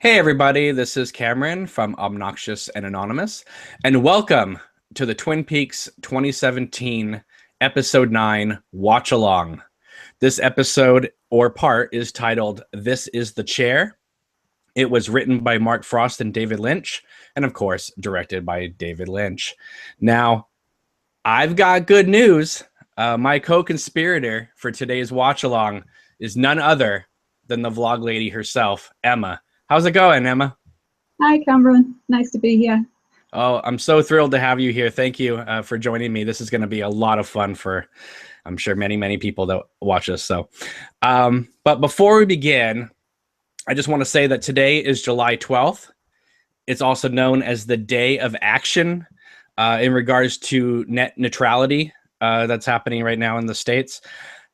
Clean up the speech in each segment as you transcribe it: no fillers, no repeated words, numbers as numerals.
Hey everybody, this is Cameron from Obnoxious and Anonymous, and welcome to the Twin Peaks 2017 Episode 9 Watch Along. This episode or part is titled This is the Chair. It was written by Mark Frost and David Lynch, and of course, directed by David Lynch. Now, I've got good news. My co-conspirator for today's watch along is none other than the vlog lady herself, Emma. How's it going, Emma? Hi, Cameron. Nice to be here. Oh, I'm so thrilled to have you here. Thank you for joining me. This is going to be a lot of fun for, I'm sure, many people that watch us. But before we begin, I just want to say that today is July 12th. It's also known as the Day of Action in regards to net neutrality that's happening right now in the States.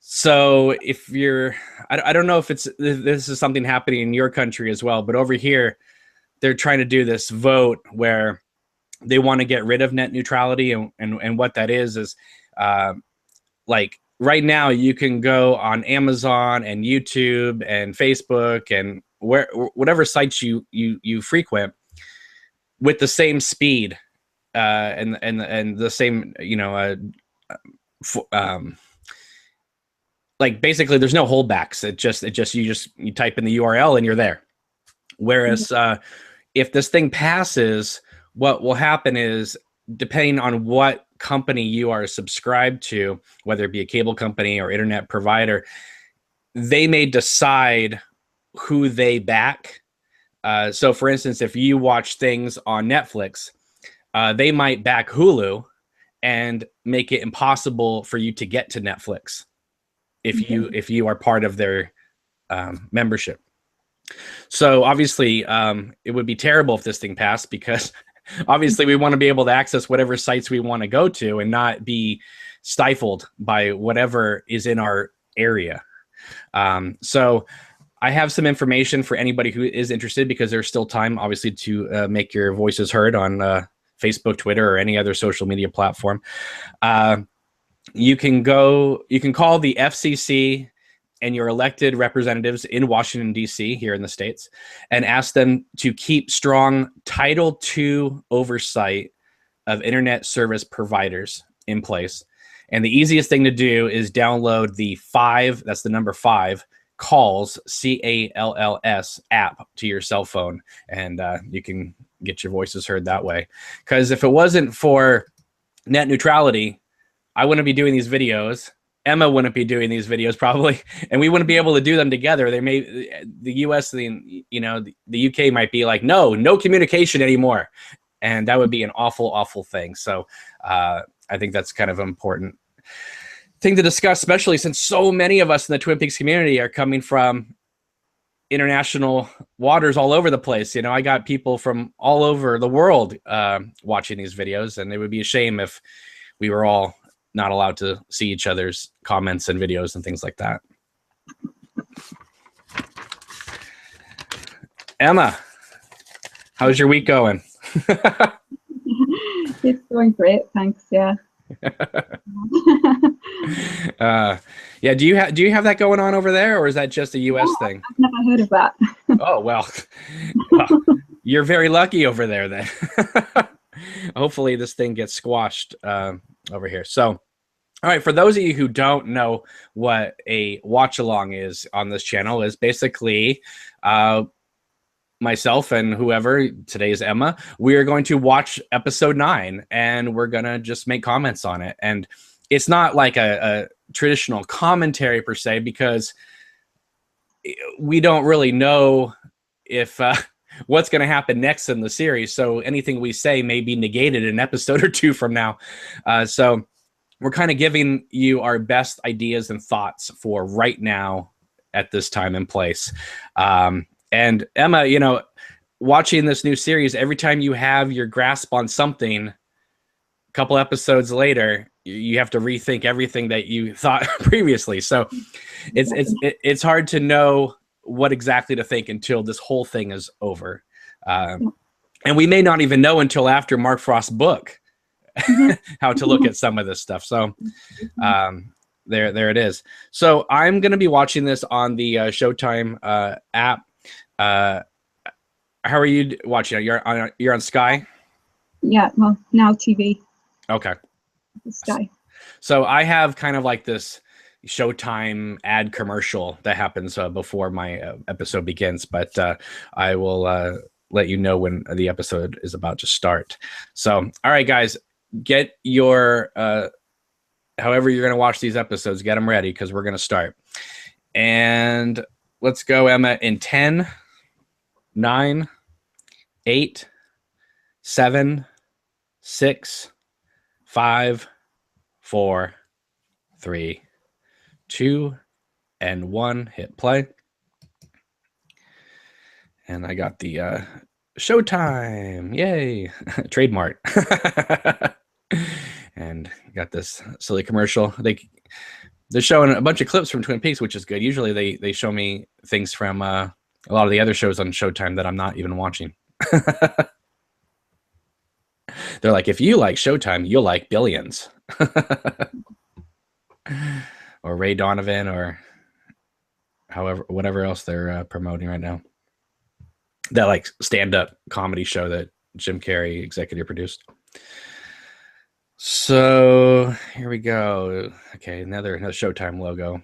So if you're, I don't know if this is something happening in your country as well, but over here, they're trying to do this vote where they want to get rid of net neutrality. And what that is like right now you can go on Amazon and YouTube and Facebook and whatever sites you frequent with the same speed and the same, like basically there's no holdbacks. You type in the URL and you're there. Whereas if this thing passes, what will happen is, depending on what company you are subscribed to, whether it be a cable company or internet provider, they may decide who they back. So for instance, if you watch things on Netflix, they might back Hulu and make it impossible for you to get to Netflix if you are part of their membership. So obviously it would be terrible if this thing passed, because obviously we want to be able to access whatever sites we want to go to and not be stifled by whatever is in our area. So I have some information for anybody who is interested, because there's still time, obviously, to make your voices heard on Facebook, Twitter, or any other social media platform. You can call the FCC and your elected representatives in Washington, D.C., here in the States, and ask them to keep strong Title II oversight of internet service providers in place. And the easiest thing to do is download the 5, that's the number 5, calls, CALLS app to your cell phone, and you can get your voices heard that way. Because if it wasn't for net neutrality, I wouldn't be doing these videos. Emma wouldn't be doing these videos probably, and we wouldn't be able to do them together. The US, the UK might be like, no communication anymore, and that would be an awful thing. So I think that's kind of an important thing to discuss, especially since so many of us in the Twin Peaks community are coming from international waters all over the place. I got people from all over the world watching these videos, and it would be a shame if we were all not allowed to see each other's comments and videos and things like that. Emma, how's your week going? It's going great, thanks. Yeah. Yeah. Do you have that going on over there, or is that just a US thing? I've never heard of that. Oh, well, you're very lucky over there then. Hopefully this thing gets squashed over here. So, all right, for those of you who don't know what a watch along is on this channel, is basically myself and whoever, today is Emma, we are going to watch episode 9, and we're going to just make comments on it. And it's not like a traditional commentary per se, because we don't really know if what's going to happen next in the series. So anything we say may be negated an episode or 2 from now. So we're kind of giving you our best ideas and thoughts for right now at this time and place. And Emma, watching this new series, every time you have your grasp on something, a couple episodes later, you have to rethink everything that you thought previously. So it's hard to know what exactly to think until this whole thing is over. And we may not even know until after Mark Frost's book how to look at some of this stuff. So there it is. So I'm going to be watching this on the Showtime app. How are you watching? You're on Sky? Yeah, well, now TV, Okay. Sky. So I have kind of like this Showtime ad commercial that happens before my episode begins, but I will let you know when the episode is about to start. So, all right, guys, get your however you're going to watch these episodes, get them ready because we're going to start. And let's go, Emma, in 10, 9, 8, 7, 6, 5, 4, 3, 2, and 1. Hit play. And I got the Showtime. Yay. Trademark. And got this silly commercial. They're showing a bunch of clips from Twin Peaks, which is good. Usually they show me things from a lot of the other shows on Showtime that I'm not even watching. They're like, if you like Showtime, you'll like Billions. Or Ray Donovan, or whatever else they're promoting right now. That like stand-up comedy show that Jim Carrey executive produced. So here we go. Okay, another Showtime logo.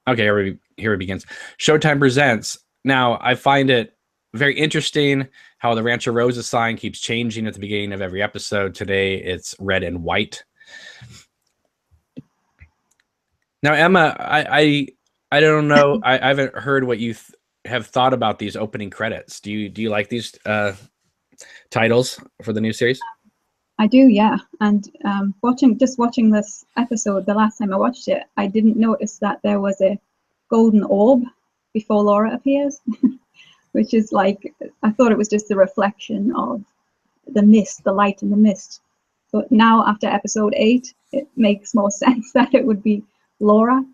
Okay, here it begins. Showtime presents. Now, I find it very interesting how the Rancho Rosa sign keeps changing at the beginning of every episode. Today, it's red and white. Now, Emma, I don't know. I haven't heard what you have thought about these opening credits. Do you like these titles for the new series? I do, yeah. And watching this episode, the last time I watched it, I didn't notice that there was a golden orb before Laura appears, which is like, I thought it was just a reflection of the mist, the light in the mist. But now after episode 8, it makes more sense that it would be Laura,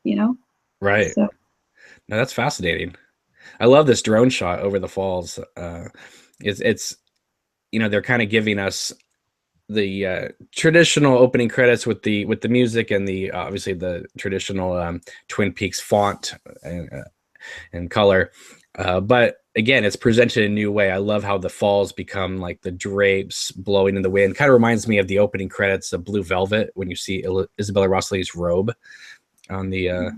you know? Right. So. Now that's fascinating. I love this drone shot over the falls. It's they're kind of giving us the traditional opening credits with the music and the obviously the traditional Twin Peaks font and color, but again, it's presented in a new way. I love how the falls become like the drapes blowing in the wind. Kind of reminds me of the opening credits of Blue Velvet when you see Isabella Rossellini's robe on the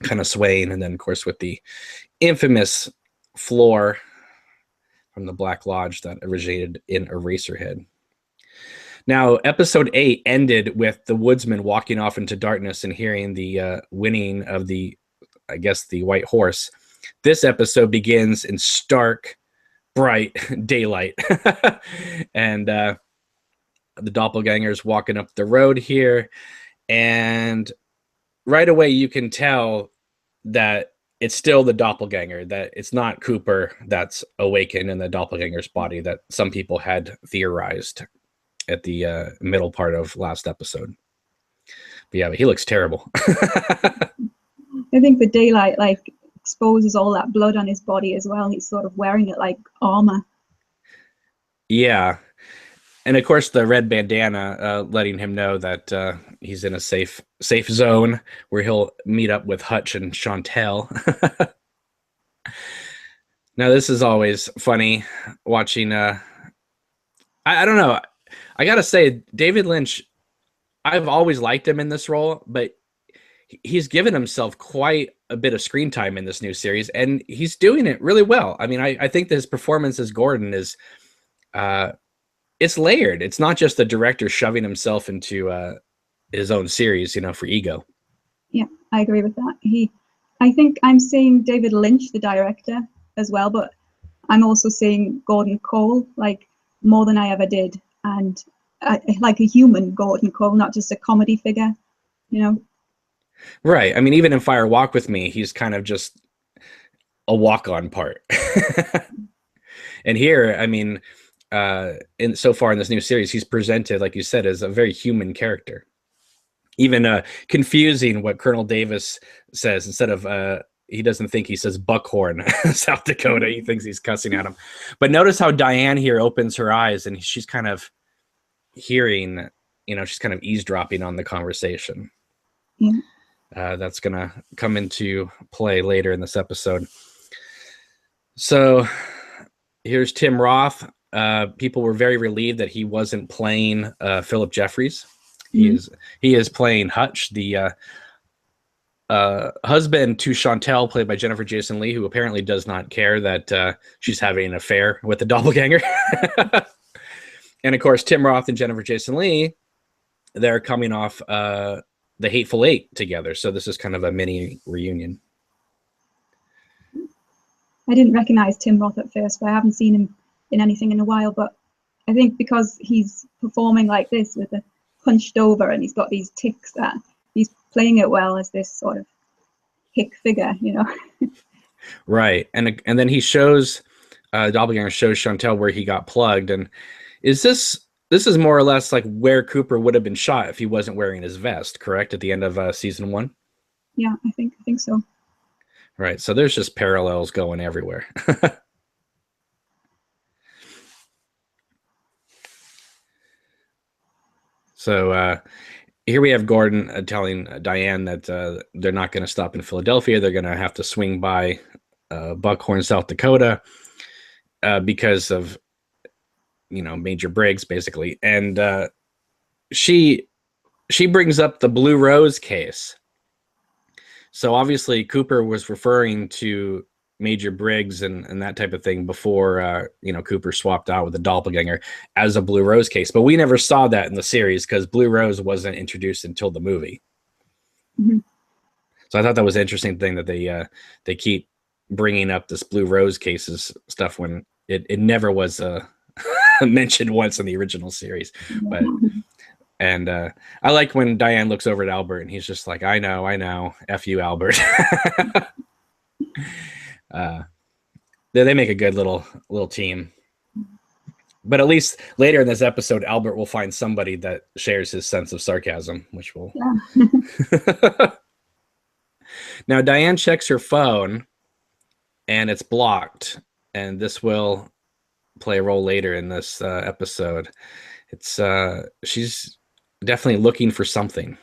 kind of swaying, and then of course with the infamous floor from the Black Lodge that originated in Eraserhead. Now, episode 8 ended with the woodsman walking off into darkness and hearing the whinnying of the white horse. This episode begins in stark, bright daylight. And the doppelganger's walking up the road here. And right away, you can tell that it's still the doppelganger, that it's not Cooper that's awakened in the doppelganger's body that some people had theorized at the middle part of last episode. But yeah, he looks terrible. I think the daylight like exposes all that blood on his body as well. He's sort of wearing it like armor. Yeah. And of course the red bandana letting him know that he's in a safe zone where he'll meet up with Hutch and Chantel. Now this is always funny watching I don't know. I gotta say, David Lynch, I've always liked him in this role, but he's given himself quite a bit of screen time in this new series, and he's doing it really well. I mean, I think that his performance as Gordon is, it's layered. It's not just the director shoving himself into his own series, for ego. Yeah, I agree with that. I think I'm seeing David Lynch, the director, as well, but I'm also seeing Gordon Cole, like, more than I ever did. And like a human Gordon Cole, not just a comedy figure, Right. I mean, even in Fire Walk with Me, he's kind of just a walk-on part. And here, I mean, so far in this new series, he's presented, like you said, as a very human character. Even confusing what Colonel Davis says. Instead of he doesn't think he says Buckhorn, South Dakota. He thinks he's cussing at him. But notice how Diane here opens her eyes and she's kind of hearing, she's kind of eavesdropping on the conversation. Yeah. That's going to come into play later in this episode. So Here's Tim Roth. People were very relieved that he wasn't playing Philip Jeffries. He is playing Hutch, the husband to Chantel, played by Jennifer Jason Leigh, who apparently does not care that she's having an affair with the doppelganger. And of course, Tim Roth and Jennifer Jason Leigh, they're coming off the Hateful Eight together. So this is kind of a mini reunion. I didn't recognize Tim Roth at first, but I haven't seen him in anything in a while. But I think because he's performing like this with a hunched over and he's got these tics, that he's playing it well as this sort of hick figure, you know. Right. And then he shows, Doppelganger shows Chantel where he got plugged. And this is more or less like where Cooper would have been shot if he wasn't wearing his vest, correct? At the end of season 1? Yeah, I think so. Right. So there's just parallels going everywhere. So here we have Gordon telling Diane that they're not going to stop in Philadelphia. They're going to have to swing by Buckhorn, South Dakota, because of, Major Briggs, basically. And she brings up the Blue Rose case. So obviously Cooper was referring to Major Briggs and that type of thing before, Cooper swapped out with the doppelganger as a Blue Rose case. But we never saw that in the series because Blue Rose wasn't introduced until the movie. Mm-hmm. So I thought that was an interesting thing that they keep bringing up this Blue Rose cases stuff when it never was mentioned once in the original series. But and I like when Diane looks over at Albert and he's just like, I know, F you, Albert. They make a good little team. But at least later in this episode, Albert will find somebody that shares his sense of sarcasm, which will. Yeah. Now, Diane checks her phone and it's blocked. And this will play a role later in this episode. It's she's definitely looking for something.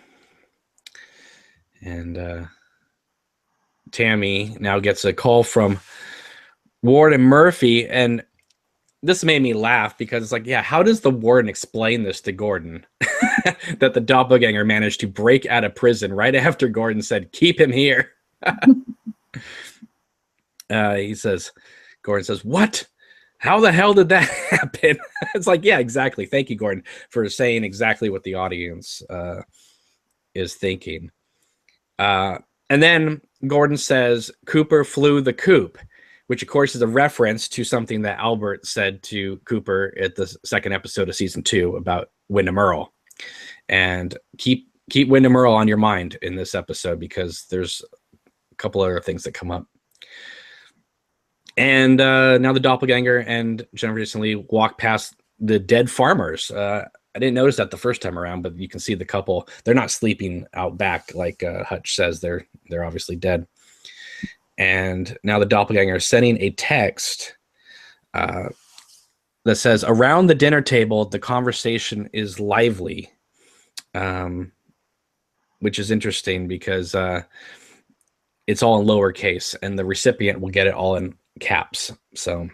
And Tammy now gets a call from Warden Murphy, and this made me laugh because it's like, yeah, how does the warden explain this to Gordon? That the doppelganger managed to break out of prison right after Gordon said, keep him here. Gordon says, what? How the hell did that happen? It's like, yeah, exactly. Thank you, Gordon, for saying exactly what the audience is thinking. And then Gordon says, Cooper flew the coop, which, of course, is a reference to something that Albert said to Cooper at the second episode of season 2 about Wyndham Earl. And keep Wyndham Earl on your mind in this episode because there's a couple other things that come up. And now the doppelganger and Jennifer Jason Leigh walk past the dead farmers. I didn't notice that the first time around, but you can see the couple. They're not sleeping out back like Hutch says. They're obviously dead. And now the doppelganger is sending a text that says, around the dinner table, the conversation is lively, which is interesting because it's all in lowercase and the recipient will get it all in caps. So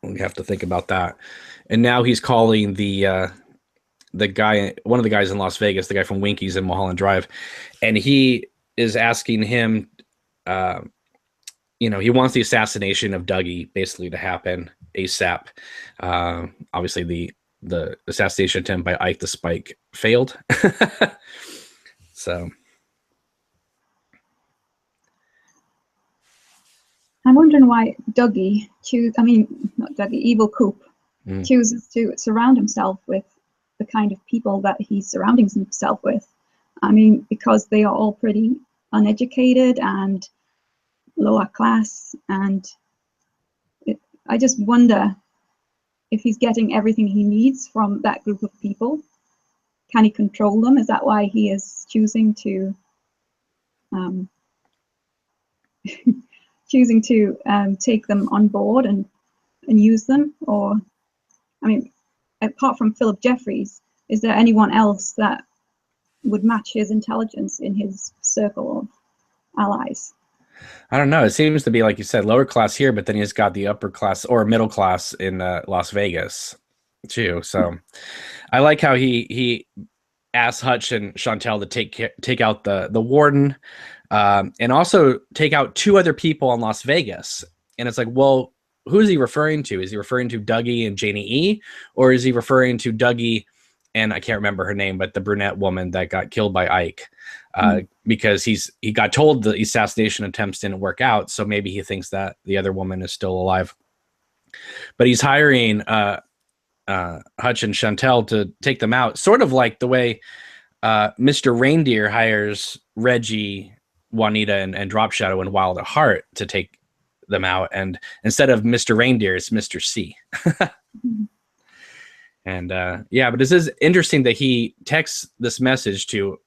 we have to think about that. And now he's calling the guy, one of the guys in Las Vegas, the guy from Winkies and Mulholland Drive, and he is asking him, he wants the assassination of Dougie basically to happen ASAP. Obviously the assassination attempt by Ike the Spike failed. So I'm wondering why Dougie Evil Coop chooses to surround himself with the kind of people that he's surrounding himself with. I mean, because they are all pretty uneducated and lower class, and I just wonder if he's getting everything he needs from that group of people. Can he control them? Is that why he is choosing to take them on board and use them? Or, I mean, apart from Philip Jeffries, is there anyone else that would match his intelligence in his circle of allies? I don't know. It seems to be, like you said, lower class here, but then he's got the upper class or middle class in Las Vegas too. So I like how he asked Hutch and Chantel to take out the warden, and also take out two other people in Las Vegas. And it's like, well, who is he referring to? Is he referring to Dougie and Janie E, or is he referring to Dougie and I can't remember her name, but the brunette woman that got killed by Ike? Because he got told the assassination attempts didn't work out, so maybe he thinks that the other woman is still alive. But he's hiring Hutch and Chantel to take them out, sort of like the way Mr. Reindeer hires Reggie, Juanita, and Drop Shadow and Wild at Heart to take them out, and instead of Mr. Reindeer, it's Mr. C. And yeah, but this is interesting that he texts this message to,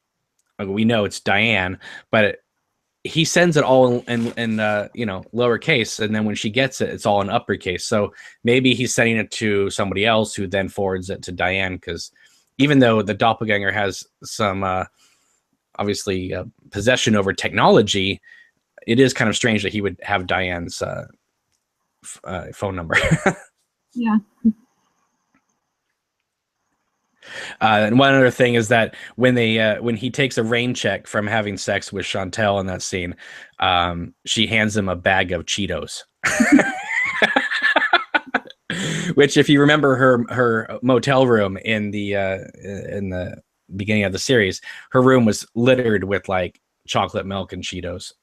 we know it's Diane, but he sends it all in lowercase, and then when she gets it, it's all in uppercase. So maybe he's sending it to somebody else who then forwards it to Diane, because even though the doppelganger has some obviously possession over technology, it is kind of strange that he would have Diane's phone number. Yeah. And one other thing is that when he takes a rain check from having sex with Chantel in that scene, she hands him a bag of Cheetos. Which, if you remember her motel room in the beginning of the series, her room was littered with like chocolate milk and Cheetos.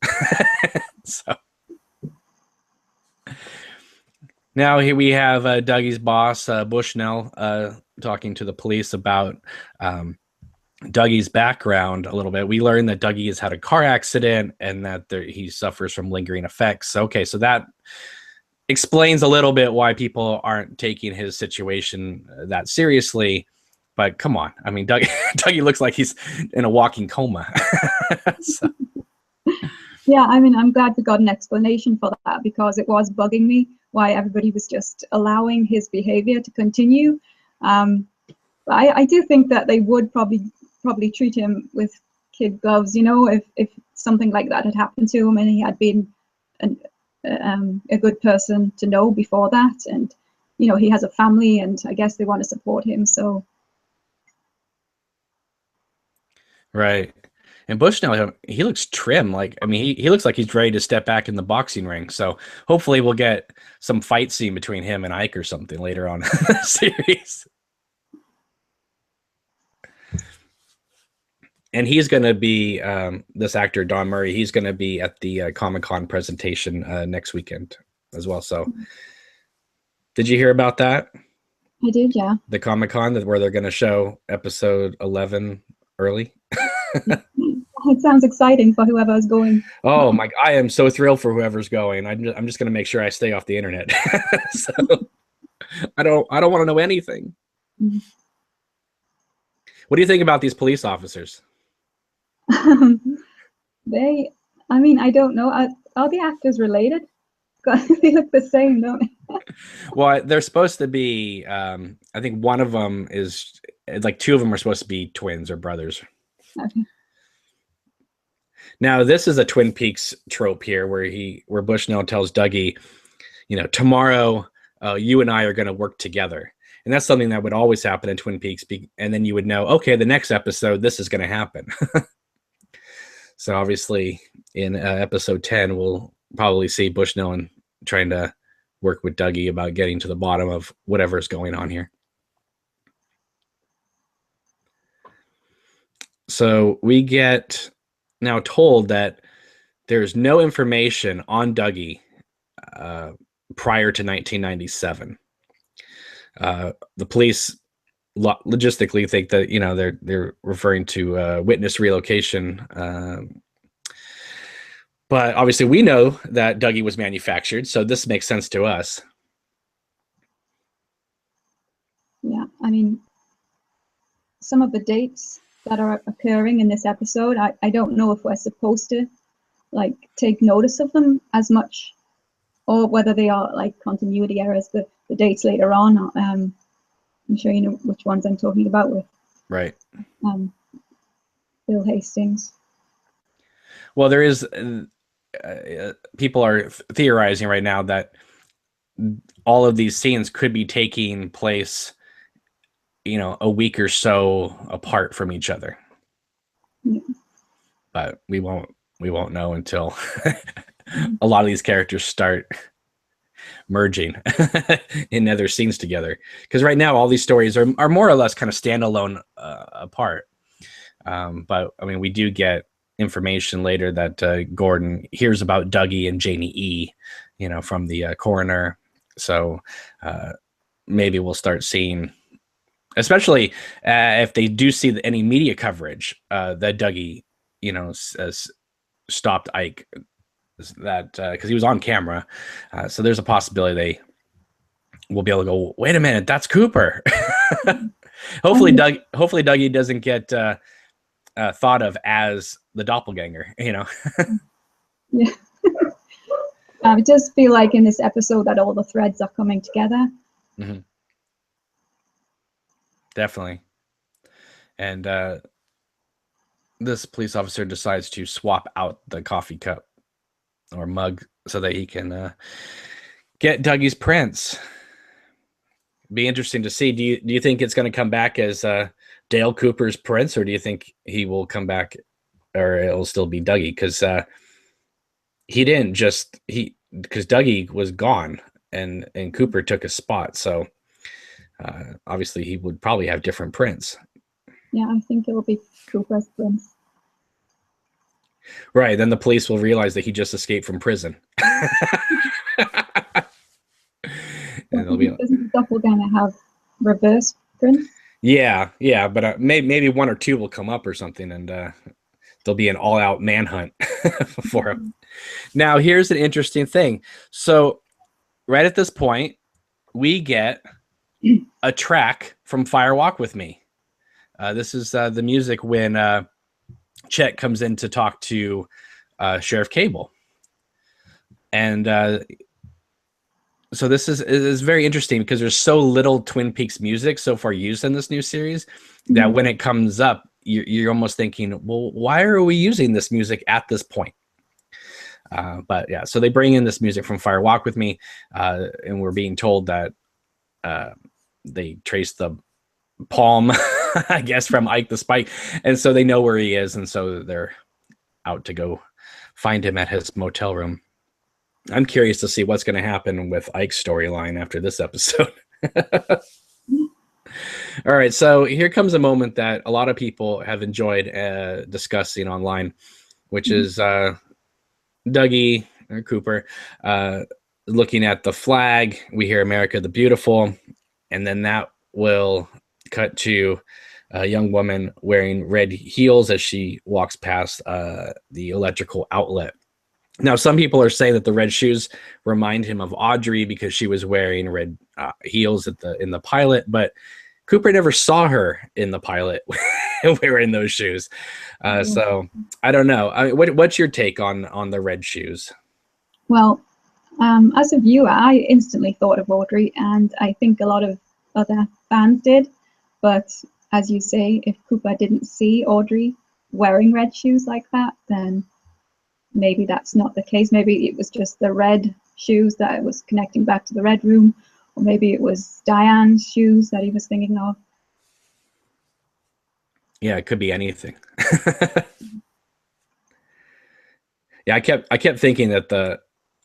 So now here we have Dougie's boss, Bushnell, talking to the police about Dougie's background a little bit. We learned that Dougie has had a car accident and that he suffers from lingering effects. Okay, so that explains a little bit why people aren't taking his situation that seriously. But come on, I mean, Dougie looks like he's in a walking coma. So. Yeah, I mean, I'm glad we got an explanation for that, because it was bugging me why everybody was just allowing his behavior to continue. I do think that they would probably treat him with kid gloves, if something like that had happened to him and he had been a good person to know before that, and he has a family, and I guess they want to support him. So right. And Bushnell, he looks trim. Like, I mean, he looks like he's ready to step back in the boxing ring. So hopefully we'll get some fight scene between him and Ike or something later on in the series. And he's going to be, this actor, Don Murray, he's going to be at the Comic-Con presentation next weekend as well. So did you hear about that? I did, yeah. The Comic-Con where they're going to show episode 11 early? It sounds exciting for whoever's going. Oh my! I am so thrilled for whoever's going. I'm just going to make sure I stay off the internet. So I don't want to know anything. Mm-hmm. What do you think about these police officers? I mean, I don't know. Are the actors related? They look the same, don't they? Well, they're supposed to be. I think one of them is like, two of them are supposed to be twins or brothers. Okay. Now, this is a Twin Peaks trope here, where Bushnell tells Dougie, tomorrow you and I are going to work together, and that's something that would always happen in Twin Peaks. And then you would know, okay, the next episode, this is going to happen. So obviously, in episode 10, we'll probably see Bushnell trying to work with Dougie about getting to the bottom of whatever's going on here. So we get now told that there's no information on Dougie prior to 1997. The police logistically think that they're referring to witness relocation, but obviously we know that Dougie was manufactured, so this makes sense to us. Yeah, I mean, some of the dates that are occurring in this episode, I don't know if we're supposed to take notice of them as much, or whether they are like continuity errors. The dates later on, I'm sure you know which ones I'm talking about with right. Bill Hastings. Well, there is people are theorizing right now that all of these scenes could be taking place, a week or so apart from each other. Yeah. But we won't know until a lot of these characters start merging in other scenes together. Because right now, all these stories are more or less kind of standalone apart. But I mean, we do get information later that Gordon hears about Dougie and Janie E, from the coroner. So maybe we'll start seeing, especially if they do see any media coverage that Dougie, has stopped Ike, that because he was on camera. So there's a possibility they will be able to go, wait a minute, that's Cooper. Hopefully Dougie doesn't get thought of as the doppelganger, Yeah. It does feel like in this episode that all the threads are coming together. Mm-hmm. Definitely. And this police officer decides to swap out the coffee cup or mug so that he can get Dougie's prints. Be interesting to see. Do you think it's going to come back as Dale Cooper's prints, or do you think he will come back, or it'll still be Dougie? Because because Dougie was gone and Cooper took his spot, so obviously he would probably have different prints. Yeah, I think it will be Cooper's prints. Right, then the police will realize that he just escaped from prison. And they'll be, doesn't the doppelganger have reverse prints? Yeah, but maybe one or two will come up or something, and there'll be an all-out manhunt for him. Now, here's an interesting thing. So, right at this point, we get a track from Fire Walk With Me. This is the music when Chet comes in to talk to Sheriff Cable. And so this is very interesting because there's so little Twin Peaks music so far used in this new series that when it comes up, you're almost thinking, well, why are we using this music at this point? But yeah, so they bring in this music from Fire Walk With Me, and we're being told that they traced the palm, I guess, from Ike the Spike, and so they know where he is, and so they're out to go find him at his motel room. I'm curious to see what's going to happen with Ike's storyline after this episode. All right, so here comes a moment that a lot of people have enjoyed discussing online, which is Dougie or Cooper looking at the flag. We hear America the Beautiful, and then that will cut to a young woman wearing red heels as she walks past the electrical outlet. Now, some people are saying that the red shoes remind him of Audrey because she was wearing red heels in the pilot, but Cooper never saw her in the pilot wearing those shoes. So I don't know. What's your take on the red shoes? Well, as a viewer, I instantly thought of Audrey, and I think a lot of other fans did. But as you say, if Cooper didn't see Audrey wearing red shoes like that, then maybe that's not the case. Maybe it was just the red shoes that was connecting back to the red room, or maybe it was Diane's shoes that he was thinking of. Yeah, it could be anything. Yeah, I kept thinking that the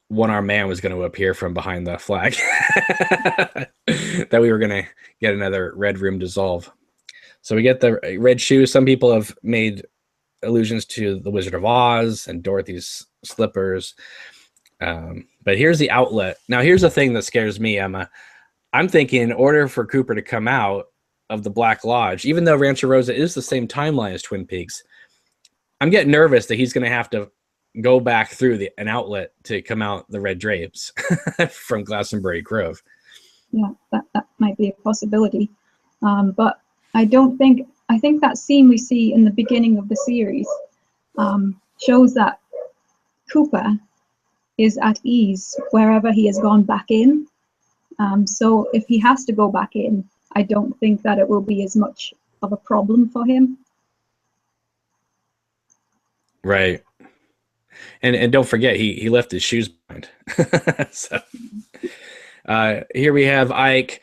one-armed man was going to appear from behind the flag. That we were going to get another red room dissolve. So we get the red shoes. Some people have made allusions to the Wizard of Oz and Dorothy's slippers. But here's the outlet. Now, here's the thing that scares me, Emma. I'm thinking in order for Cooper to come out of the Black Lodge, even though Rancho Rosa is the same timeline as Twin Peaks, I'm getting nervous that he's going to have to go back through an outlet to come out the red drapes from Glastonbury Grove. Yeah, that might be a possibility. But I think that scene we see in the beginning of the series shows that Cooper is at ease wherever he has gone back in. So if he has to go back in, I don't think that it will be as much of a problem for him. Right. And don't forget, he left his shoes behind. So here we have Ike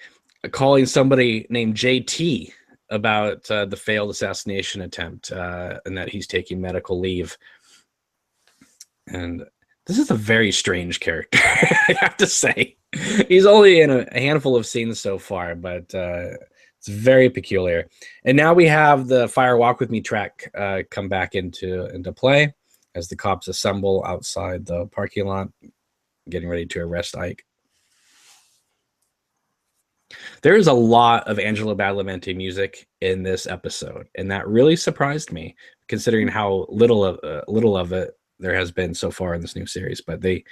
calling somebody named JT about the failed assassination attempt, and that he's taking medical leave. And this is a very strange character, I have to say. He's only in a handful of scenes so far, but it's very peculiar. And now we have the Fire Walk With Me track come back into play as the cops assemble outside the parking lot, getting ready to arrest Ike. There is a lot of Angelo Badalamenti music in this episode, and that really surprised me, considering how little of it there has been so far in this new series. But they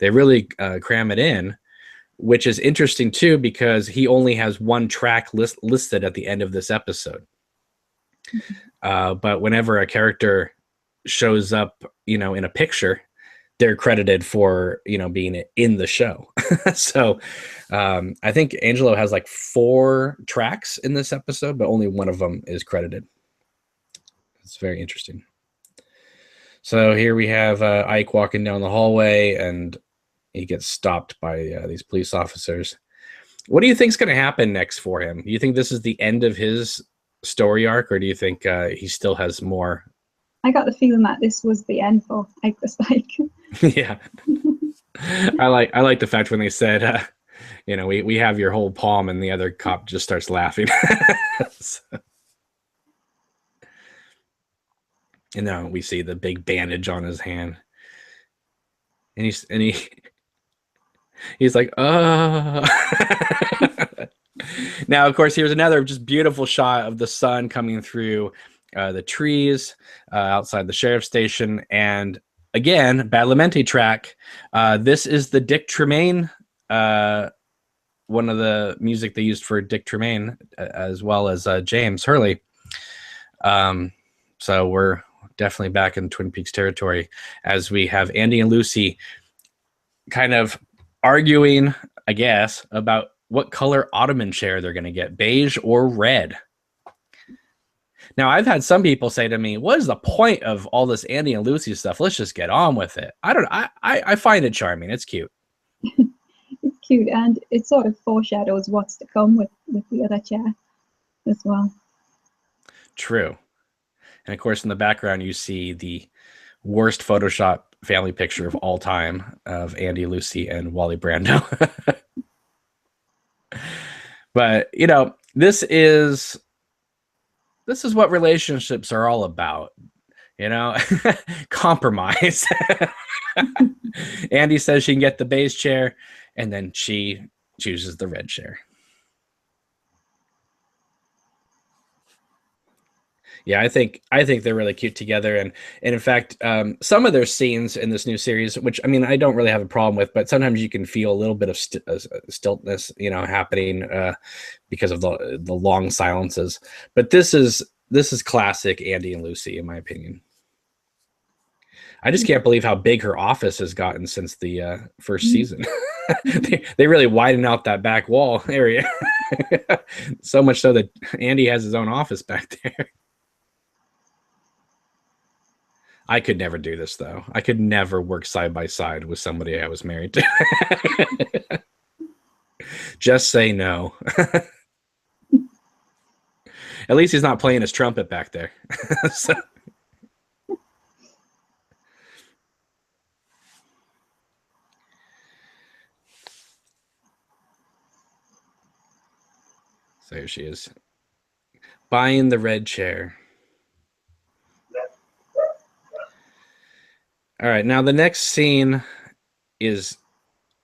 really cram it in, which is interesting too, because he only has one track listed at the end of this episode. But whenever a character shows up, in a picture, they're credited for, being in the show. So I think Angelo has like 4 tracks in this episode, but only one of them is credited. It's very interesting. So here we have Ike walking down the hallway, and he gets stopped by these police officers. What do you think is going to happen next for him? Do you think this is the end of his story arc, or do you think he still has more? I got the feeling that this was the end for Ike the Spike. Yeah. I like the fact when they said, we have your whole palm, and the other cop just starts laughing. So. And now we see the big bandage on his hand, and he's like, oh. Now, of course, here's another just beautiful shot of the sun coming through the trees outside the sheriff's station. And again, Badalamenti track. This is the Dick Tremaine, one of the music they used for Dick Tremaine, as well as James Hurley. So we're definitely back in Twin Peaks territory, as we have Andy and Lucy kind of arguing, I guess, about what color ottoman chair they're going to get, beige or red. Now, I've had some people say to me, what is the point of all this Andy and Lucy stuff? Let's just get on with it. I find it charming. It's cute. It's cute, and it sort of foreshadows what's to come with the other chair as well. True. And of course, in the background, you see the worst Photoshop family picture of all time of Andy, Lucy, and Wally Brando. But, this is what relationships are all about, compromise. Andy says she can get the beige chair, and then she chooses the red chair. Yeah, I think they're really cute together, and in fact, some of their scenes in this new series, which I don't really have a problem with, but sometimes you can feel a little bit of stiltness, happening because of the long silences. But this is classic Andy and Lucy, in my opinion. I just can't believe how big her office has gotten since the first season. They really widened out that back wall area, so much so that Andy has his own office back there. I could never do this, though. I could never work side by side with somebody I was married to. Just say no. At least he's not playing his trumpet back there. So here she is, buying the red chair. All right, now the next scene is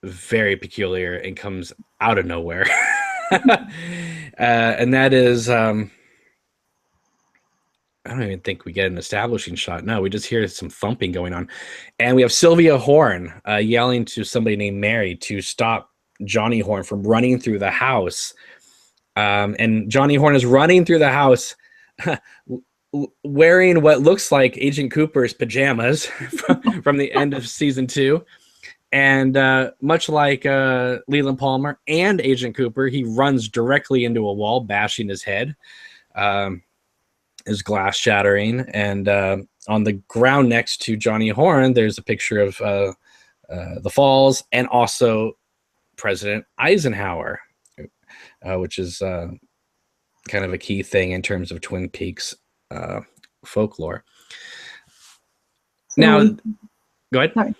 very peculiar and comes out of nowhere. And that is, I don't even think we get an establishing shot. No, we just hear some thumping going on. And we have Sylvia Horne yelling to somebody named Mary to stop Johnny Horne from running through the house. And Johnny Horne is running through the house wearing what looks like Agent Cooper's pajamas from the end of season 2. And much like Leland Palmer and Agent Cooper, he runs directly into a wall, bashing his head. is glass shattering, and on the ground next to Johnny Horn, there's a picture of the falls and also President Eisenhower, which is kind of a key thing in terms of Twin Peaks folklore. So Now, go ahead. sorry.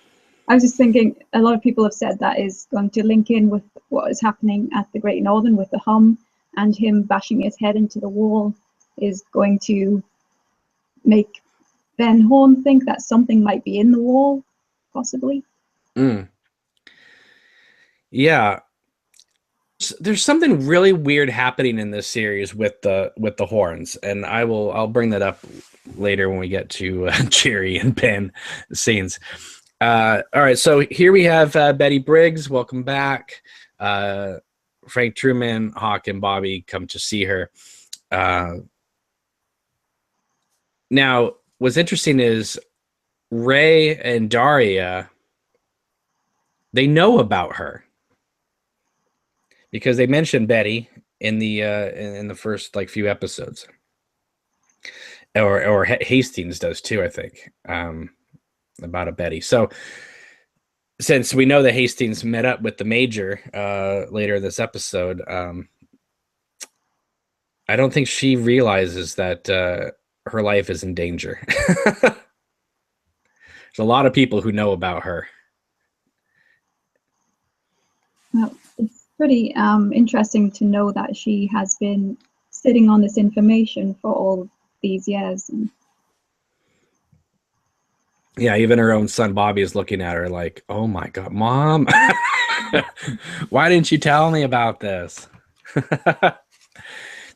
I was just thinking, a lot of people have said that is going to link in with what is happening at the Great Northern with the hum, and him bashing his head into the wall is going to make Ben Horn think that something might be in the wall, possibly. Yeah. There's something really weird happening in this series with the horns, and I'll bring that up later when we get to Jerry and Ben scenes. All right, so here we have Betty Briggs. Welcome back. Frank Truman, Hawk, and Bobby come to see her. Now, what's interesting is Ray and Daria, they know about her because they mentioned Betty in the first like few episodes, or Hastings does too, I think, about a Betty. So since we know that Hastings met up with the Major later in this episode, I don't think she realizes that her life is in danger. There's a lot of people who know about her. Well, it's pretty interesting to know that she has been sitting on this information for all these years. Yeah, even her own son Bobby is looking at her like, "Oh my God, Mom, why didn't you tell me about this?"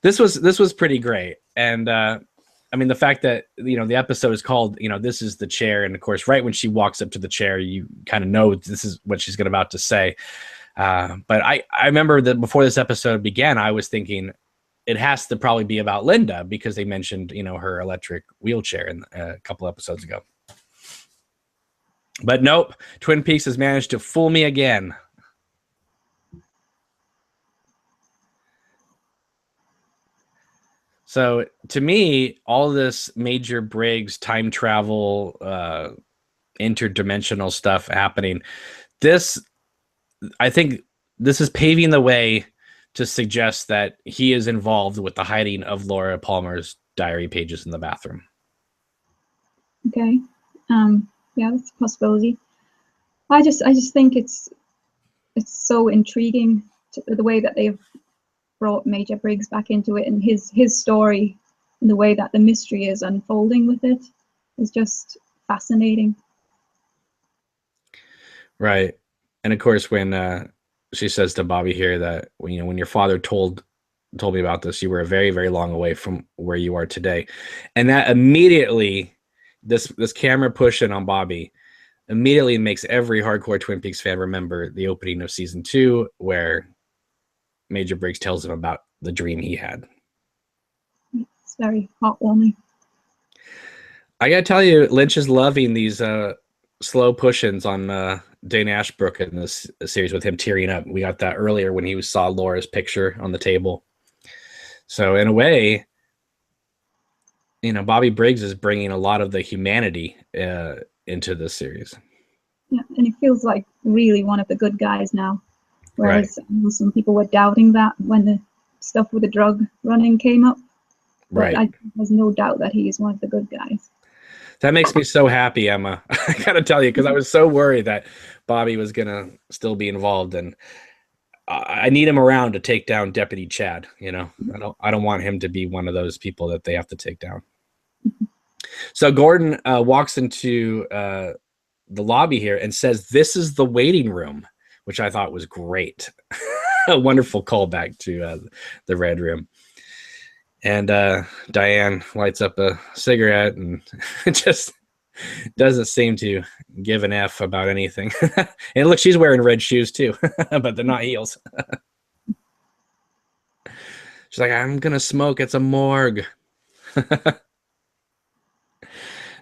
This was pretty great, and I mean the fact that the episode is called this is the chair, and of course right when she walks up to the chair, you kind of know this is what she's about to say. But I remember that before this episode began, I was thinking it has to probably be about Linda because they mentioned her electric wheelchair in a couple episodes ago. But nope, Twin Peaks has managed to fool me again. So to me, all this Major Briggs time travel, interdimensional stuff happening, I think this is paving the way to suggest that he is involved with the hiding of Laura Palmer's diary pages in the bathroom. Okay. Yeah, that's a possibility. I just think it's so intriguing the way that they've brought Major Briggs back into it, and his story, and the way that the mystery is unfolding with it is just fascinating. Right. And of course, when she says to Bobby here that when your father told me about this, you were a very, very long way from where you are today, and that immediately this camera pushing on Bobby immediately makes every hardcore Twin Peaks fan remember the opening of season 2, where Major Briggs tells him about the dream he had. It's very heartwarming. I gotta tell you, Lynch is loving these slow push-ins on Dane Ashbrook in this series with him tearing up. We got that earlier when he saw Laura's picture on the table. So in a way, Bobby Briggs is bringing a lot of the humanity into this series. Yeah, and he feels like really one of the good guys now. Whereas right. Some people were doubting that when the stuff with the drug running came up. But right. There's no doubt that he is one of the good guys. That makes me so happy, Emma. I gotta tell you, because I was so worried that Bobby was gonna still be involved, and I need him around to take down Deputy Chad. I don't want him to be one of those people that they have to take down. So Gordon walks into the lobby here and says, "This is the waiting room," which I thought was great. A wonderful callback to the Red Room. And Diane lights up a cigarette and just doesn't seem to give an F about anything. And look, she's wearing red shoes too, but they're not heels. She's like, "I'm going to smoke. It's a morgue."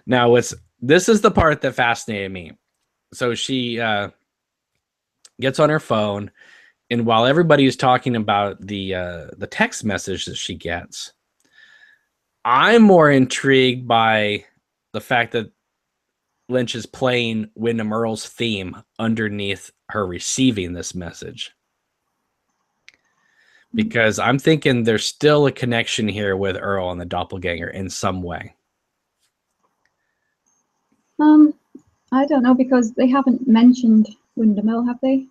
Now, this is the part that fascinated me. So she gets on her phone, and while everybody is talking about the text message that she gets, I'm more intrigued by the fact that Lynch is playing Wyndham Earl's theme underneath her receiving this message. Because I'm thinking there's still a connection here with Earl and the doppelganger in some way. I don't know, because they haven't mentioned Wyndham Earl, have they?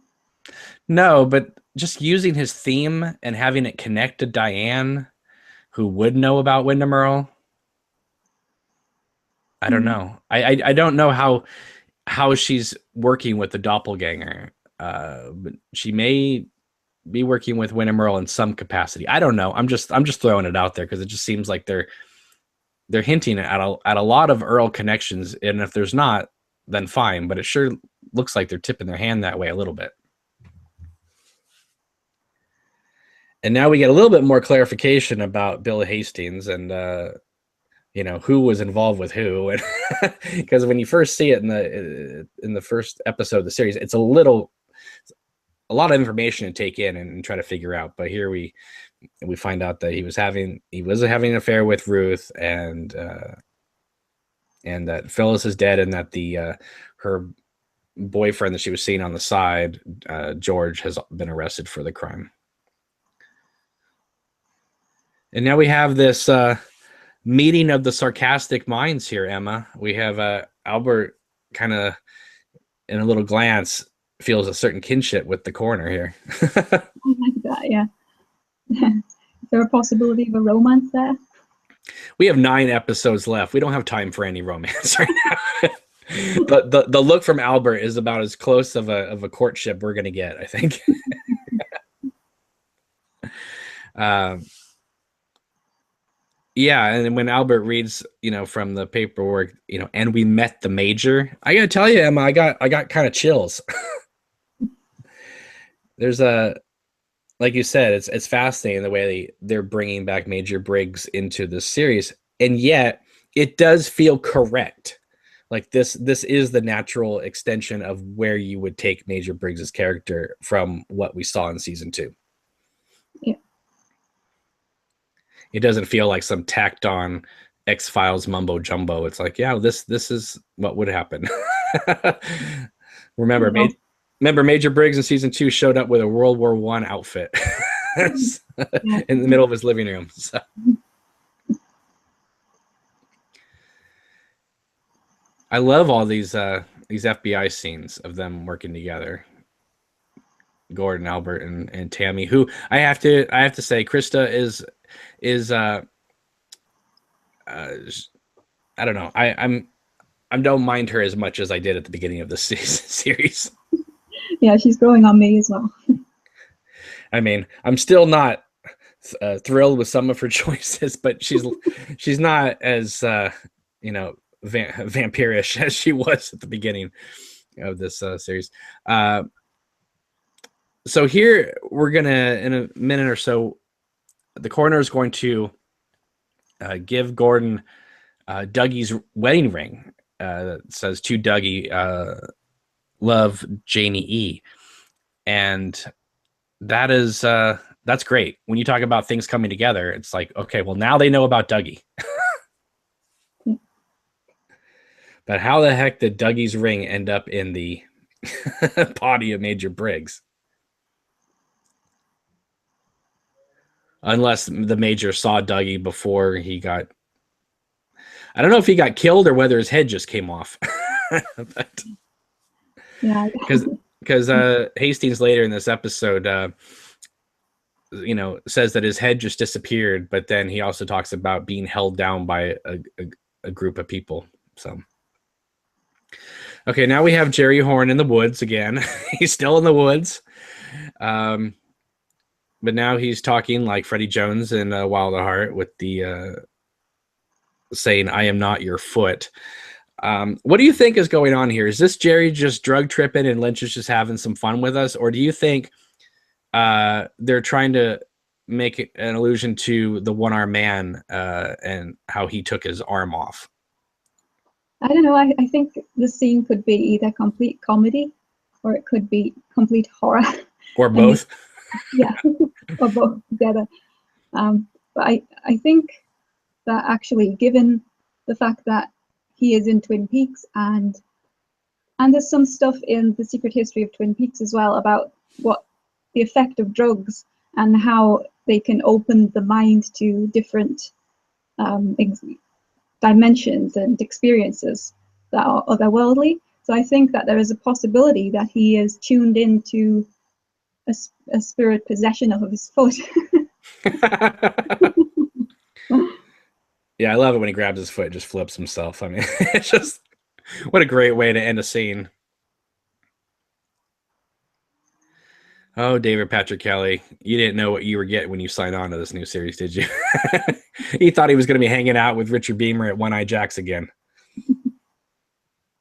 No, but just using his theme and having it connect to Diane, who would know about Wyndham Earl. I don't know. I don't know how she's working with the doppelganger. But she may be working with Wyndham Earl in some capacity. I don't know. I'm just throwing it out there because it just seems like they're hinting at a lot of Earl connections, and if there's not, then fine. But it sure looks like they're tipping their hand that way a little bit. And now we get a little bit more clarification about Bill Hastings and who was involved with who, and because when you first see it in the first episode of the series, it's a lot of information to take in and try to figure out. But here we find out that he was having an affair with Ruth, and that Phyllis is dead, and that her boyfriend that she was seeing on the side, George, has been arrested for the crime. And now we have this meeting of the sarcastic minds here, Emma. We have Albert kind of, in a little glance, feels a certain kinship with the coroner here. I like that, yeah. Is there a possibility of a romance there? We have 9 episodes left. We don't have time for any romance right now. the look from Albert is about as close of a courtship we're going to get, I think. Yeah, and when Albert reads, from the paperwork, and we met the major, I gotta tell you, Emma, I got kind of chills. There's like you said, it's fascinating the way they're bringing back Major Briggs into this series, and yet it does feel correct. Like this is the natural extension of where you would take Major Briggs's character from what we saw in season 2. Yeah. It doesn't feel like some tacked on X-Files mumbo jumbo. It's like, yeah, this is what would happen. Remember Major Briggs in season 2 showed up with a World War I outfit in the middle of his living room. So. I love all these FBI scenes of them working together. Gordon, Albert, and Tammy, who I have to say, Krista is I don't know. I don't mind her as much as I did at the beginning of the series. Yeah, she's growing on me as well. I mean, I'm still not thrilled with some of her choices, but she's not as vampirish as she was at the beginning of this series. So here we're gonna, in a minute or so, the coroner is going to give Gordon Dougie's wedding ring. That says to Dougie, love, Janie E. And that is that's great. When you talk about things coming together, it's like, okay, well, now they know about Dougie. But how the heck did Dougie's ring end up in the body of Major Briggs? Unless the Major saw Dougie before he got... I don't know if he got killed or whether his head just came off. But, yeah. Because Hastings later in this episode, says that his head just disappeared, but then he also talks about being held down by a group of people. So, okay, now we have Jerry Horn in the woods again. He's still in the woods. But now he's talking like Freddie Jones in Wild at Heart with the saying, "I am not your foot." What do you think is going on here? Is this Jerry just drug tripping and Lynch is just having some fun with us? Or do you think they're trying to make an allusion to the one-armed man and how he took his arm off? I don't know. I think the scene could be either complete comedy or it could be complete horror. Or both. Yeah, or both together. But I think that actually, given the fact that he is in Twin Peaks, and there's some stuff in The Secret History of Twin Peaks as well about what the effect of drugs and how they can open the mind to different dimensions and experiences that are otherworldly. So I think that there is a possibility that he is tuned into a spirit possession of his foot. Yeah, I love it when he grabs his foot and just flips himself. I mean, it's just, what a great way to end a scene. Oh, David Patrick Kelly, you didn't know what you were getting when you signed on to this new series, did you? He thought he was going to be hanging out with Richard Beamer at One Eye Jacks again.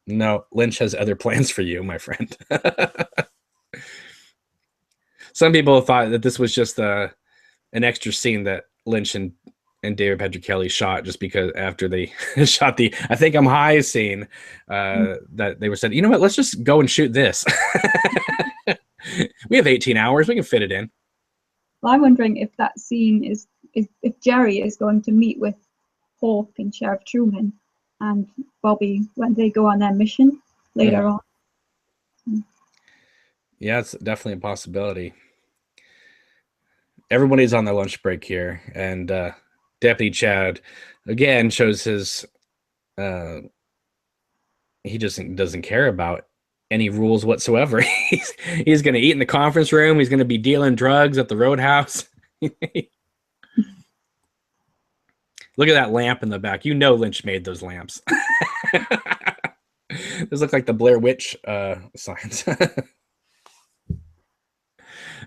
No, Lynch has other plans for you, my friend. Some people thought that this was just an extra scene that Lynch and David Patrick Kelly shot just because after they shot the I Think I'm High scene, that they were said, you know what, let's just go and shoot this. We have 18 hours. We can fit it in. Well, I'm wondering if that scene is if Jerry is going to meet with Hawk and Sheriff Truman and Bobby when they go on their mission later on. Yeah, it's definitely a possibility. Everybody's on their lunch break here, and Deputy Chad again shows his he just doesn't care about any rules whatsoever. He's going to eat in the conference room. He's going to be dealing drugs at the roadhouse. Look at that lamp in the back. You know Lynch made those lamps. Those look like the Blair Witch signs.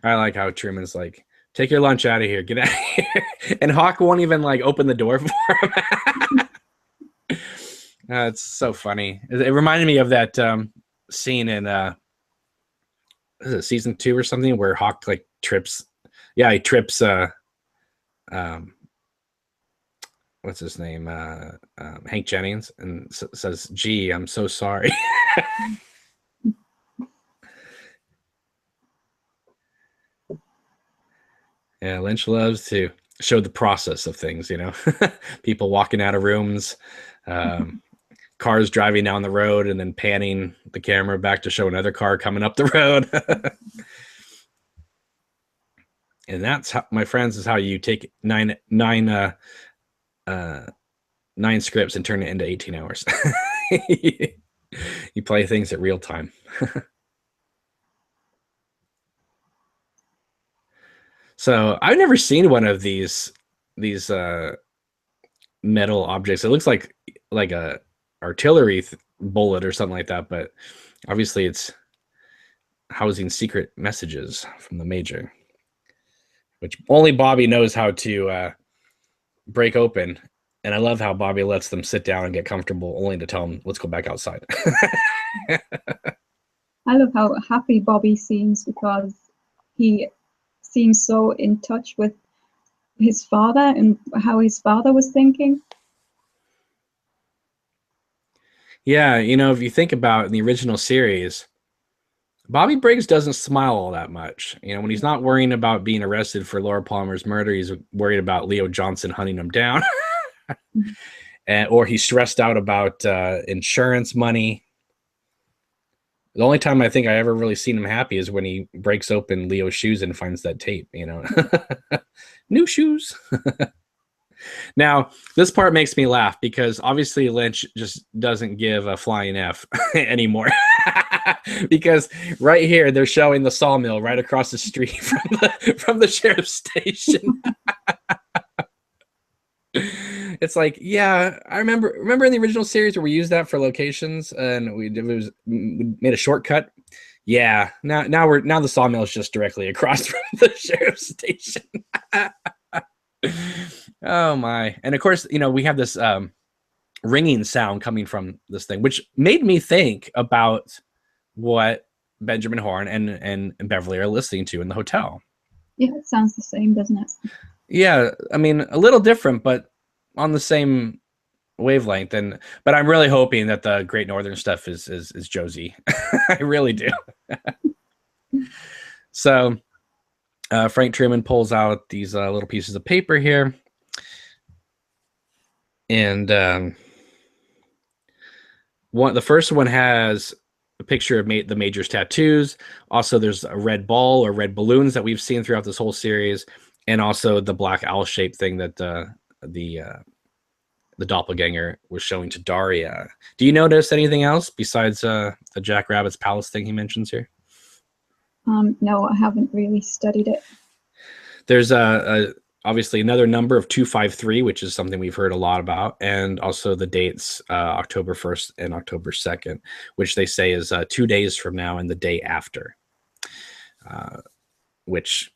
I like how Truman's like, take your lunch out of here. Get out of here. And Hawk won't even like open the door for him. It's so funny. It reminded me of that scene in is it season 2 or something where Hawk like trips. Yeah, he trips what's his name? Hank Jennings, and says, "Gee, I'm so sorry." Yeah, Lynch loves to show the process of things, you know. People walking out of rooms, cars driving down the road, and then panning the camera back to show another car coming up the road. And that's how, my friends, is how you take nine scripts and turn it into 18 hours. You play things at real time. So I've never seen one of these metal objects. It looks like a artillery bullet or something like that, but obviously it's housing secret messages from the Major, which only Bobby knows how to break open. And I love how Bobby lets them sit down and get comfortable, only to tell them, let's go back outside. I love how happy Bobby seems, because he seems so in touch with his father and how his father was thinking. Yeah, you know, if you think about in the original series, Bobby Briggs doesn't smile all that much. You know, when he's not worrying about being arrested for Laura Palmer's murder, he's worried about Leo Johnson hunting him down. Or he's stressed out about insurance money. The only time I think I ever really seen him happy is when he breaks open Leo's shoes and finds that tape, you know. New shoes. Now, this part makes me laugh because obviously Lynch just doesn't give a flying F anymore. Because right here, they're showing the sawmill right across the street from the sheriff's station. It's like, yeah, I remember in the original series where we used that for locations and we made a shortcut. Yeah, now the sawmill is just directly across from the sheriff's station. Oh my. And of course, you know, we have this ringing sound coming from this thing, which made me think about what Benjamin Horne and Beverly are listening to in the hotel. Yeah, it sounds the same, doesn't it? Yeah, I mean, a little different, but on the same wavelength. But I'm really hoping that the Great Northern stuff is Josie. I really do. So Frank Truman pulls out these little pieces of paper here. And the first one has a picture of the Major's tattoos. Also, there's a red ball or red balloons that we've seen throughout this whole series, and also the black owl-shaped thing that the doppelganger was showing to Daria. Do you notice anything else besides the Jack Rabbit's palace thing he mentions here? No, I haven't really studied it. There's obviously another number of 253, which is something we've heard a lot about, and also the dates October 1st and October 2nd, which they say is 2 days from now and the day after, which,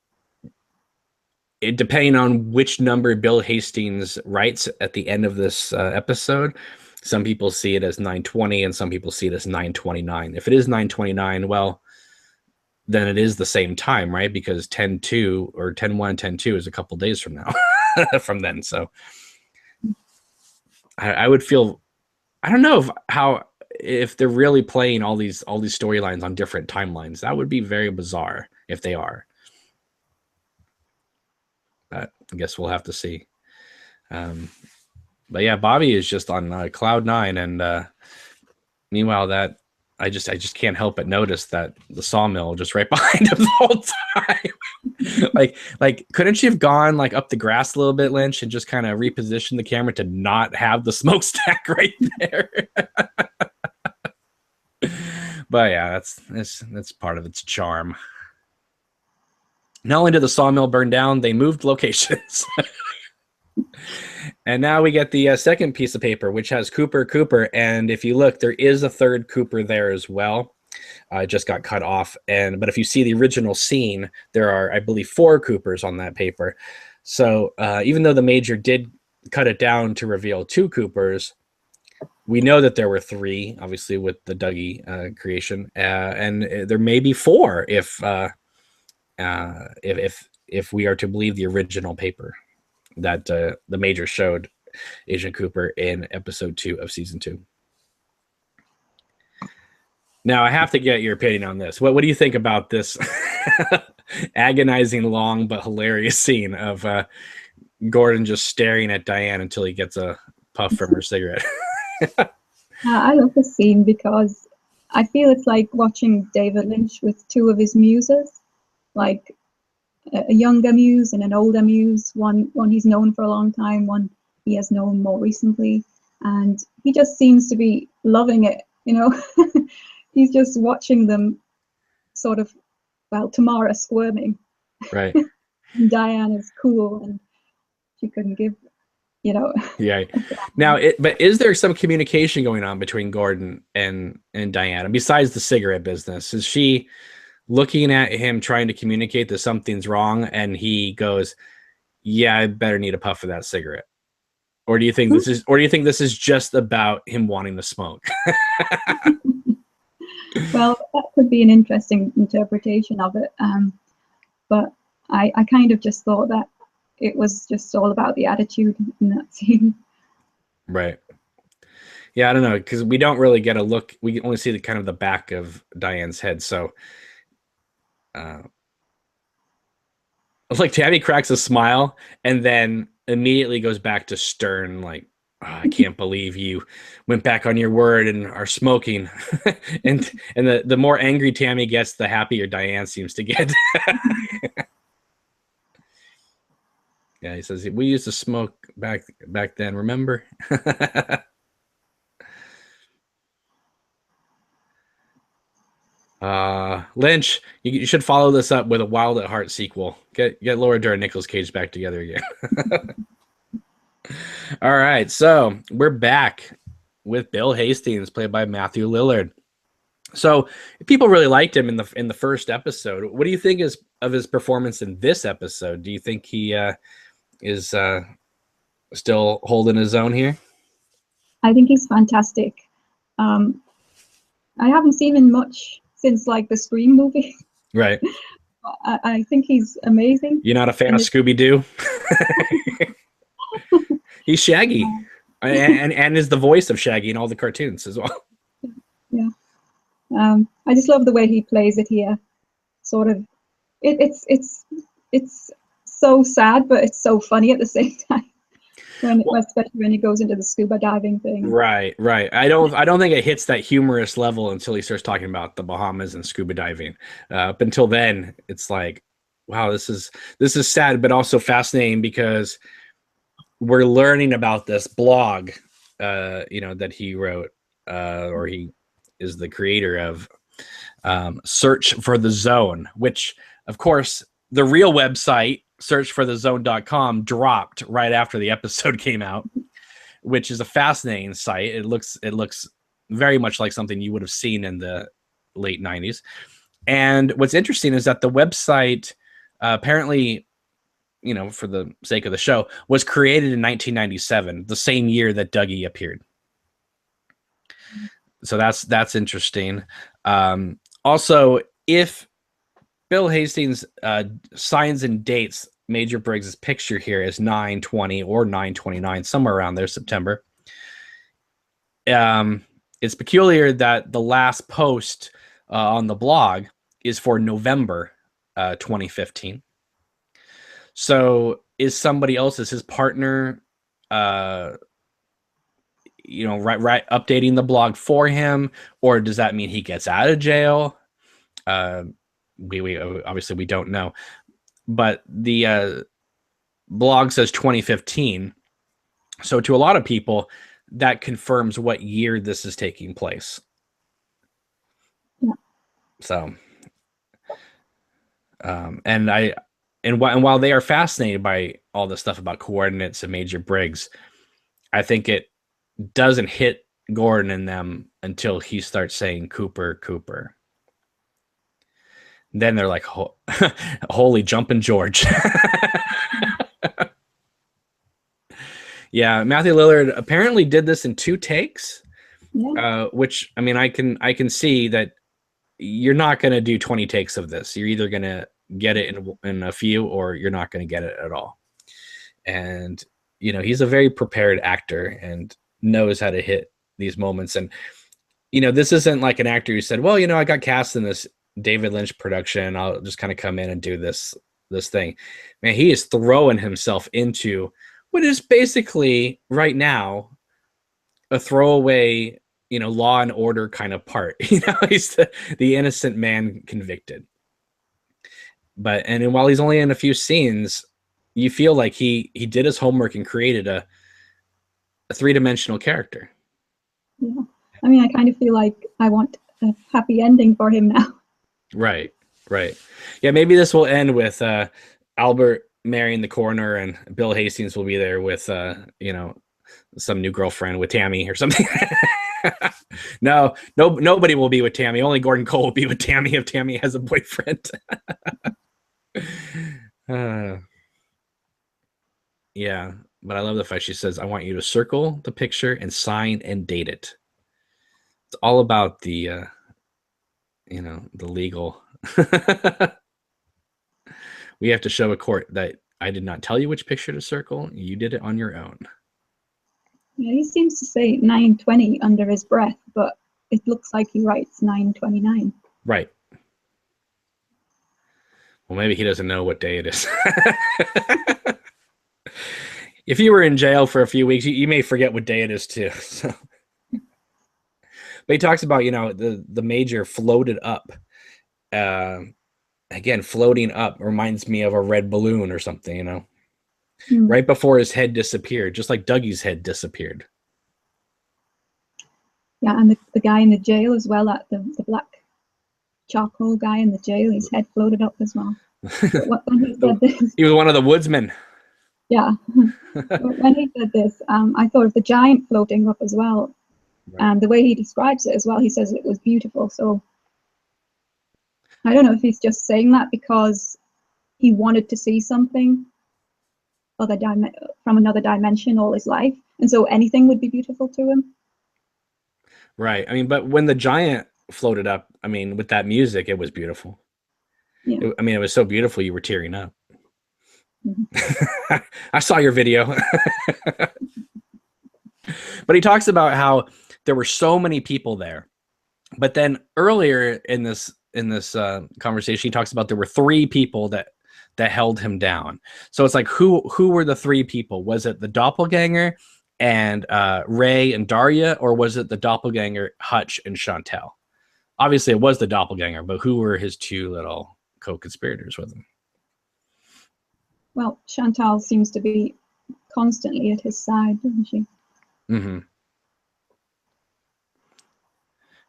depending on which number Bill Hastings writes at the end of this episode, some people see it as 920 and some people see it as 929. If it is 929, well, then it is the same time, right? Because 10-2 or 10-1, 10-2 is a couple days from now from then. So I would feel, I don't know if they're really playing all these storylines on different timelines. That would be very bizarre if they are. But I guess we'll have to see. But yeah, Bobby is just on cloud nine, and meanwhile, that I just can't help but notice that the sawmill just right behind him the whole time. like couldn't she have gone like up the grass a little bit, Lynch, and just kind of repositioned the camera to not have the smokestack right there? But yeah, that's part of its charm. Not only did the sawmill burn down, they moved locations. And now we get the second piece of paper, which has Cooper. And if you look, there is a third Cooper there as well. It just got cut off. But if you see the original scene, there are, I believe, 4 Coopers on that paper. So even though the Major did cut it down to reveal 2 Coopers, we know that there were 3, obviously, with the Dougie creation. And there may be 4 if we are to believe the original paper that the Major showed Agent Cooper in episode 2 of season 2. Now I have to get your opinion on this. What do you think about this agonizing, long but hilarious scene of Gordon just staring at Diane until he gets a puff from her cigarette? I love this scene because I feel it's like watching David Lynch with 2 of his muses, like a younger muse and an older muse. One he's known for a long time, one he has known more recently, and he just seems to be loving it, you know. He's just watching them sort of, well, Tamara squirming, right? and Diane is cool and she couldn't give, you know. Yeah. Now, but is there some communication going on between Gordon and Diana besides the cigarette business? Is she looking at him trying to communicate that something's wrong, and he goes, "Yeah, I better need a puff of that cigarette"? Or do you think this is just about him wanting to smoke? Well, that could be an interesting interpretation of it. But I kind of just thought that it was just all about the attitude in that scene. Right. Yeah, I don't know, because we don't really get a look. We only see the kind of the back of Diane's head. So like Tammy cracks a smile and then immediately goes back to stern, like, oh, I can't believe you went back on your word and are smoking. and the more angry Tammy gets, the happier Diane seems to get. Yeah, he says, we used to smoke back then, remember? Lynch, you should follow this up with a Wild at Heart sequel. Get Laura Dern and Nicolas Cage back together again. All right, so we're back with Bill Hastings, played by Matthew Lillard. So people really liked him in the first episode. What do you think of his performance in this episode? Do you think he is still holding his own here? I think he's fantastic. I haven't seen him much since like the Scream movie. Right. I think he's amazing. You're not a fan of Scooby-Doo? He's Shaggy, and is the voice of Shaggy in all the cartoons as well. Yeah. I just love the way he plays it here. Sort of, it's so sad, but it's so funny at the same time. Especially when he goes into the scuba diving thing. Right. I don't think it hits that humorous level until he starts talking about the Bahamas and scuba diving. Up until then, it's like, wow, this is sad, but also fascinating because we're learning about this blog, that he wrote, or he is the creator of, Search for the Zone, which, of course, the real website, searchforthezone.com, dropped right after the episode came out, which is a fascinating site. It looks very much like something you would have seen in the late 90s. And what's interesting is that the website, apparently, for the sake of the show, was created in 1997, the same year that Dougie appeared. So that's interesting. Also, if Bill Hastings signs and dates Major Briggs' picture here as 9/20 or 9/29, somewhere around there, September, it's peculiar that the last post on the blog is for November 2015. So is somebody else, is his partner, right, updating the blog for him, or does that mean he gets out of jail? We obviously we don't know, but the blog says 2015. So to a lot of people, that confirms what year this is taking place. Yeah. So, and while they are fascinated by all the stuff about coordinates and Major Briggs, I think it doesn't hit Gordon and them until he starts saying Cooper. Then they're like, holy jumping George. Yeah, Matthew Lillard apparently did this in 2 takes, which, I mean, I can see that you're not going to do 20 takes of this. You're either going to get it in a few, or you're not going to get it at all. And, he's a very prepared actor and knows how to hit these moments. And, this isn't like an actor who said, well, I got cast in this David Lynch production, I'll just kind of come in and do this thing. Man, he is throwing himself into what is basically right now a throwaway, Law and Order kind of part. He's the innocent man convicted. But and while he's only in a few scenes, you feel like he did his homework and created a 3-dimensional character. Yeah, I mean, I kind of feel like I want a happy ending for him now. Right. Yeah, maybe this will end with Albert marrying the coroner, and Bill Hastings will be there with some new girlfriend with Tammy or something. No, nobody will be with Tammy. Only Gordon Cole will be with Tammy if Tammy has a boyfriend. Yeah, but I love the fact she says, I want you to circle the picture and sign and date it. It's all about the the legal. We have to show a court that I did not tell you which picture to circle. You did it on your own. Yeah, he seems to say 9/20 under his breath, but it looks like he writes 9/29. Right. Well, maybe he doesn't know what day it is. If you were in jail for a few weeks, you may forget what day it is too. So. But he talks about, the major floated up. Again, floating up reminds me of a red balloon or something, right before his head disappeared, just like Dougie's head disappeared. Yeah, and the guy in the jail as well, the black charcoal guy in the jail, his head floated up as well. When he said this, he was one of the woodsmen. Yeah. When he said this, I thought of the giant floating up as well. Right. And the way he describes it as well, he says it was beautiful. So I don't know if he's just saying that because he wanted to see something from another dimension all his life, and so anything would be beautiful to him. Right. I mean, but when the giant floated up, I mean, with that music, it was beautiful. Yeah. It was so beautiful you were tearing up. Mm-hmm. I saw your video. But he talks about how there were so many people there. But then earlier in this conversation, he talks about there were 3 people that that held him down. So it's like, who were the three people? Was it the doppelganger and Ray and Daria, or was it the doppelganger, Hutch and Chantel? Obviously, it was the doppelganger, but who were his two little co-conspirators with him? Well, Chantal seems to be constantly at his side, doesn't she? Mm-hmm.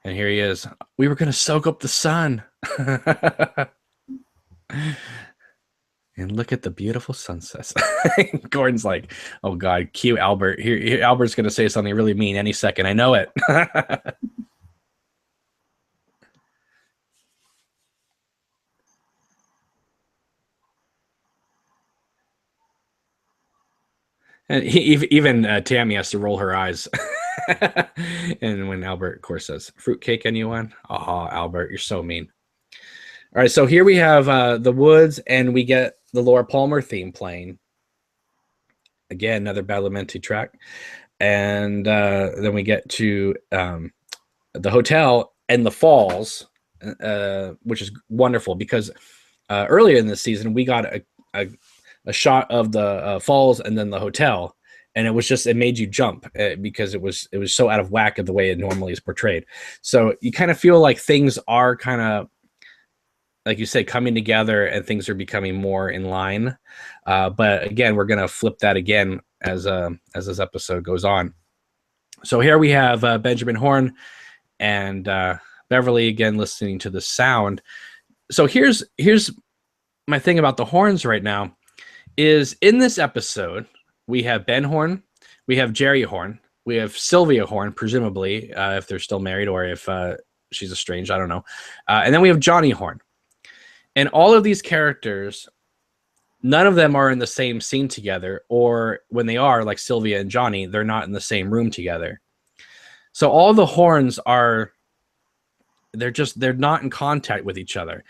And here he is. We were going to soak up the sun. And look at the beautiful sunsets. Gordon's like, oh, God, cue Albert. Here Albert's going to say something really mean any second. I know it. And even Tammy has to roll her eyes. And when Albert, of course, says, fruitcake, anyone? Oh, Albert, you're so mean. All right, so here we have the woods, and we get the Laura Palmer theme playing. Again, another Badalamenti track. And then we get to the hotel and the falls, which is wonderful because earlier in this season, we got a shot of the falls and then the hotel, and it made you jump because it was so out of whack of the way it normally is portrayed. So you kind of feel like things are kind of, like you say, coming together and things are becoming more in line. But again, we're going to flip that again as this episode goes on. So here we have Benjamin Horne and Beverly again listening to the sound. So here's my thing about the horns right now is in this episode, we have Ben Horne, we have Jerry Horne, we have Sylvia Horne, presumably, if they're still married or if she's estranged, I don't know. And then we have Johnny Horne. And all of these characters, none of them are in the same scene together, or when they are, like Sylvia and Johnny, they're not in the same room together. So all the Horns they're not in contact with each other.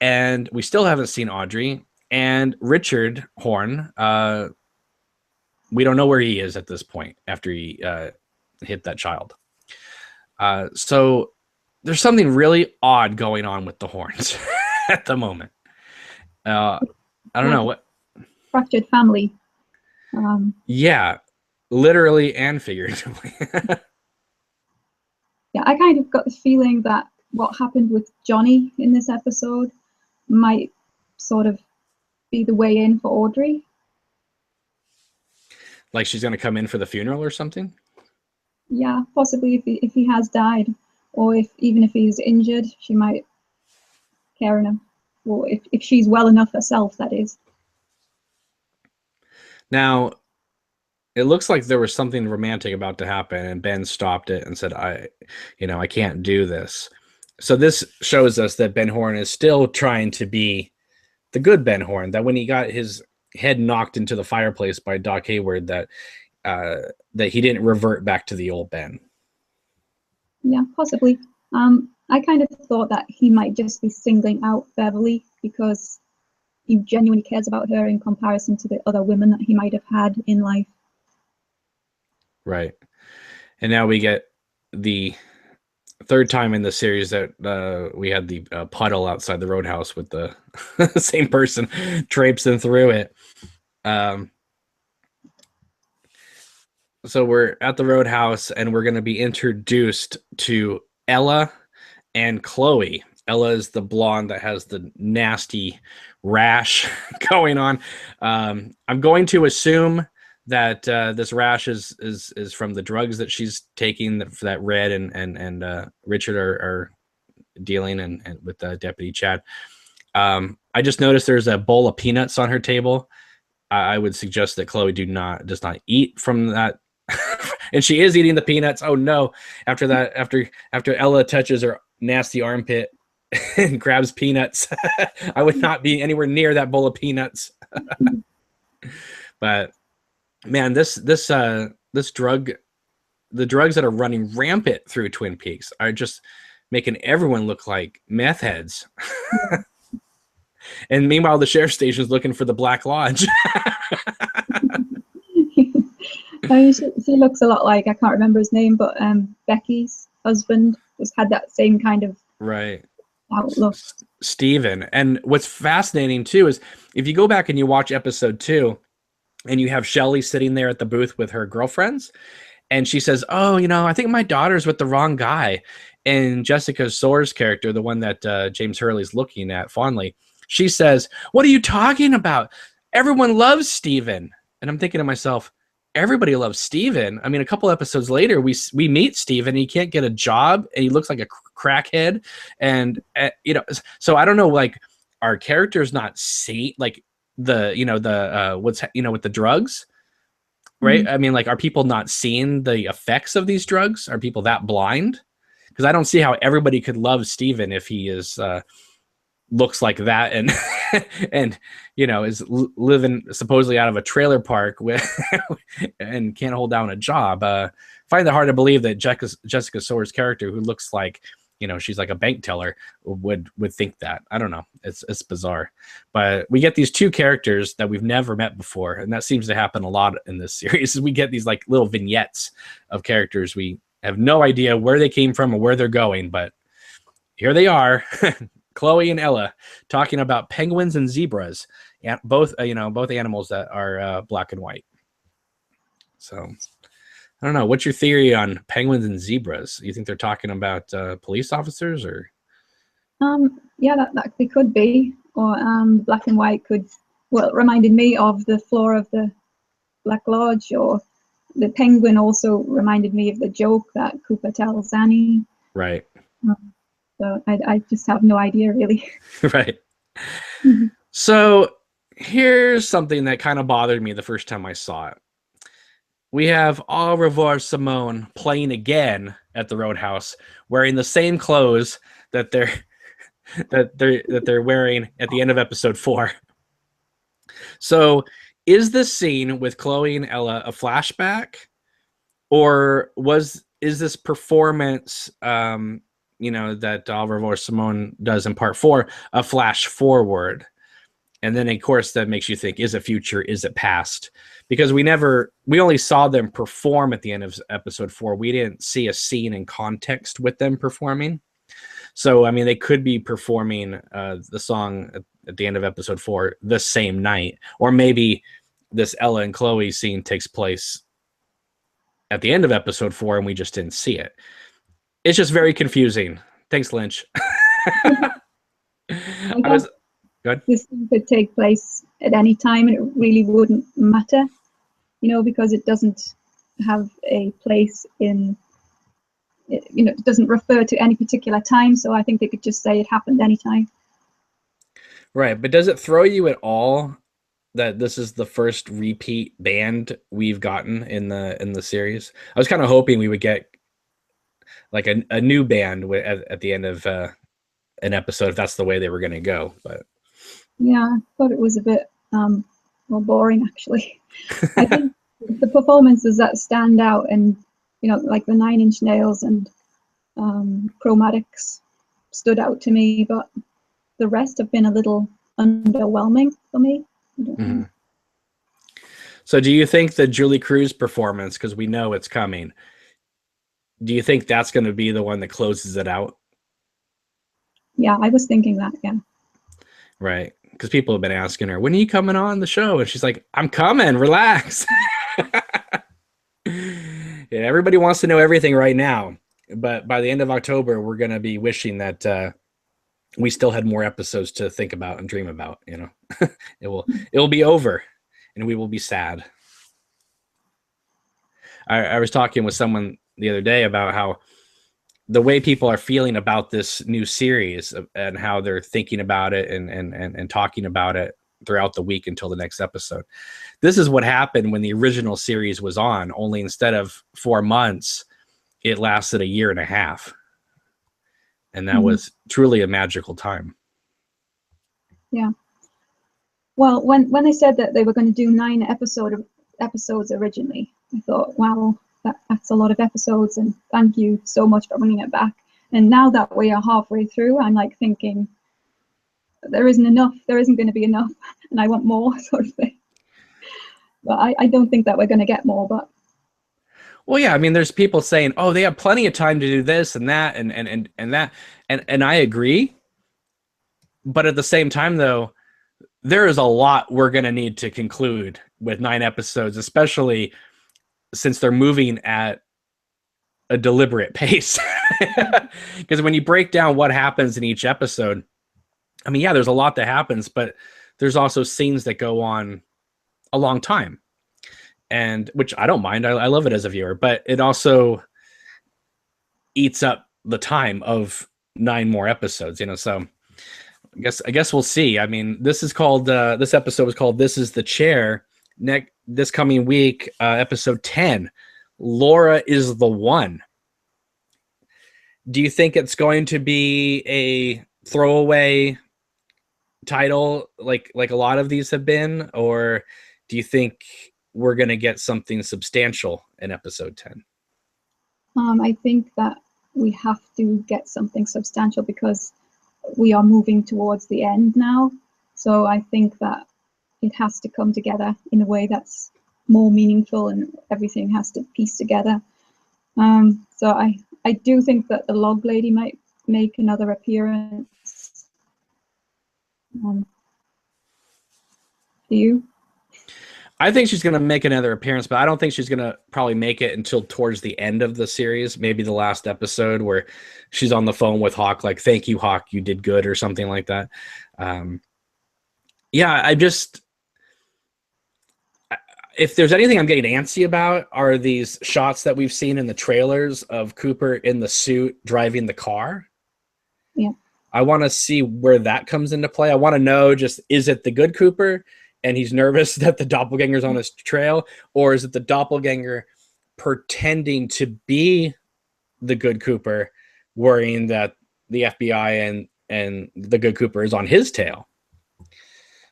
And we still haven't seen Audrey. And Richard Horne, we don't know where he is at this point after he hit that child. So there's something really odd going on with the Horns at the moment. I don't know what. Fractured family. Yeah, literally and figuratively. Yeah, I kind of got the feeling that what happened with Johnny in this episode might sort of be the way in for Audrey. Like she's going to come in for the funeral or something? Yeah, possibly if he has died, or even if he's injured, she might care enough. Or if she's well enough herself, that is. Now, it looks like there was something romantic about to happen, and Ben stopped it and said, I can't do this. So this shows us that Ben Horne is still trying to be the good Ben Horne, that when he got his head knocked into the fireplace by Doc Hayward, that he didn't revert back to the old Ben. Yeah, possibly. I kind of thought that he might just be singling out Beverly because he genuinely cares about her in comparison to the other women that he might have had in life. Right. And now we get the third time in the series that we had the puddle outside the roadhouse with the same person traipsing through it. So we're at the roadhouse and we're going to be introduced to Ella and Chloe. Ella is the blonde that has the nasty rash going on. I'm going to assume that this rash is from the drugs that she's taking that Red and Richard are dealing and with Deputy Chad. I just noticed there's a bowl of peanuts on her table. I would suggest that Chloe does not eat from that. And she is eating the peanuts. Oh no. After Ella touches her nasty armpit and grabs peanuts, I would not be anywhere near that bowl of peanuts. But man, the drugs that are running rampant through Twin Peaks are just making everyone look like meth heads. And meanwhile, the sheriff's station is looking for the Black Lodge. I mean, she looks a lot like, I can't remember his name, but Becky's husband just had that same kind of right outlook. Steven. And what's fascinating too is if you go back and you watch episode 2 and you have Shelley sitting there at the booth with her girlfriends, and she says, "Oh, I think my daughter's with the wrong guy." And Jessica Soares' character, the one that James Hurley's looking at fondly, she says, "What are you talking about? Everyone loves Steven." And I'm thinking to myself, everybody loves Steven. I mean, a couple episodes later, we meet Steven. He can't get a job, and he looks like a crackhead. And so I don't know, like, our characters not see like what's with the drugs, right? Mhm. I mean, like, are people not seeing the effects of these drugs? Are people that blind? Because I don't see how everybody could love Steven if he is looks like that and and is living supposedly out of a trailer park with and can't hold down a job. Find it hard to believe that Jessica Soares' character, who looks like she's like a bank teller, would think that. I don't know. It's bizarre. But we get these two characters that we've never met before, and that seems to happen a lot in this series. We get these like little vignettes of characters we have no idea where they came from or where they're going, but here they are. Chloe and Ella talking about penguins and zebras, and both animals that are black and white. So I don't know. What's your theory on penguins and zebras? You think they're talking about police officers, or? Yeah, that they could be, or black and white could. Well, it reminded me of the floor of the Black Lodge, or the penguin also reminded me of the joke that Cooper tells Annie. Right. So I just have no idea, really. Right. Mhm. So here's something that kind of bothered me the first time I saw it. We have Au Revoir Simone playing again at the Roadhouse, wearing the same clothes that they're wearing at the end of episode 4. So is this scene with Chloe and Ella a flashback, or is this performance that Au Revoir Simone does in part 4 a flash forward? And then of course that makes you think, is it future, is it past? Because we only saw them perform at the end of episode 4. We didn't see a scene in context with them performing. So I mean, they could be performing the song at the end of episode 4 the same night, or maybe this Ella and Chloe scene takes place at the end of episode 4 and we just didn't see it. It's just very confusing. Thanks, Lynch. Good. This could take place at any time, and it really wouldn't matter, because it doesn't have a place in, it doesn't refer to any particular time. So I think they could just say it happened anytime. Right, but does it throw you at all that this is the first repeat band we've gotten in the series? I was kind of hoping we would get like a new band at the end of an episode, if that's the way they were going to go. But yeah, I thought it was a bit more boring, actually. I think the performances that stand out, and like the Nine Inch Nails and Chromatics stood out to me, but the rest have been a little underwhelming for me. Mm-hmm. So do you think the Julie Cruz performance, because we know it's coming, do you think that's going to be the one that closes it out? Yeah, I was thinking that, yeah. Right, because people have been asking her, when are you coming on the show? And she's like, I'm coming, relax. Yeah, everybody wants to know everything right now, but by the end of October, we're going to be wishing that we still had more episodes to think about and dream about. It will be over, and we will be sad. I was talking with someone the other day about how the way people are feeling about this new series and how they're thinking about it and talking about it throughout the week until the next episode. This is what happened when the original series was on, only instead of 4 months, it lasted 1.5 years. And that was truly a magical time. Yeah. Well, when they said that they were going to do 9 episodes originally, I thought, wow, that's a lot of episodes, and thank you so much for bringing it back. And now that we are halfway through, I'm like thinking, there isn't going to be enough, and I want more, sort of thing. But I don't think that we're going to get more. But well, yeah, I mean, there's people saying, oh, they have plenty of time to do this and that and that, and I agree. But at the same time, though, there is a lot we're going to need to conclude with 9 episodes, especially since they're moving at a deliberate pace. Because when you break down what happens in each episode, I mean, yeah, there's a lot that happens, but there's also scenes that go on a long time, and which I don't mind. I love it as a viewer, but it also eats up the time of 9 more episodes, so I guess we'll see. I mean, this episode was called "This Is the Chair." This coming week, episode 10, Laura is the One. Do you think it's going to be a throwaway title like a lot of these have been, or do you think we're going to get something substantial in episode 10? I think that we have to get something substantial because we are moving towards the end now. So I think that it has to come together in a way that's more meaningful, and everything has to piece together. So I do think that the Log Lady might make another appearance. Do you? I think she's going to make another appearance, but I don't think she's going to probably make it until towards the end of the series, maybe the last episode where she's on the phone with Hawk, like, "Thank you, Hawk, you did good," or something like that. Yeah, if there's anything I'm getting antsy about are these shots that we've seen in the trailers of Cooper in the suit driving the car. Yeah. I want to see where that comes into play. I want to know, just, is it the good Cooper and he's nervous that the doppelganger's on his trail, or is it the doppelganger pretending to be the good Cooper, worrying that the FBI and the good Cooper is on his tail?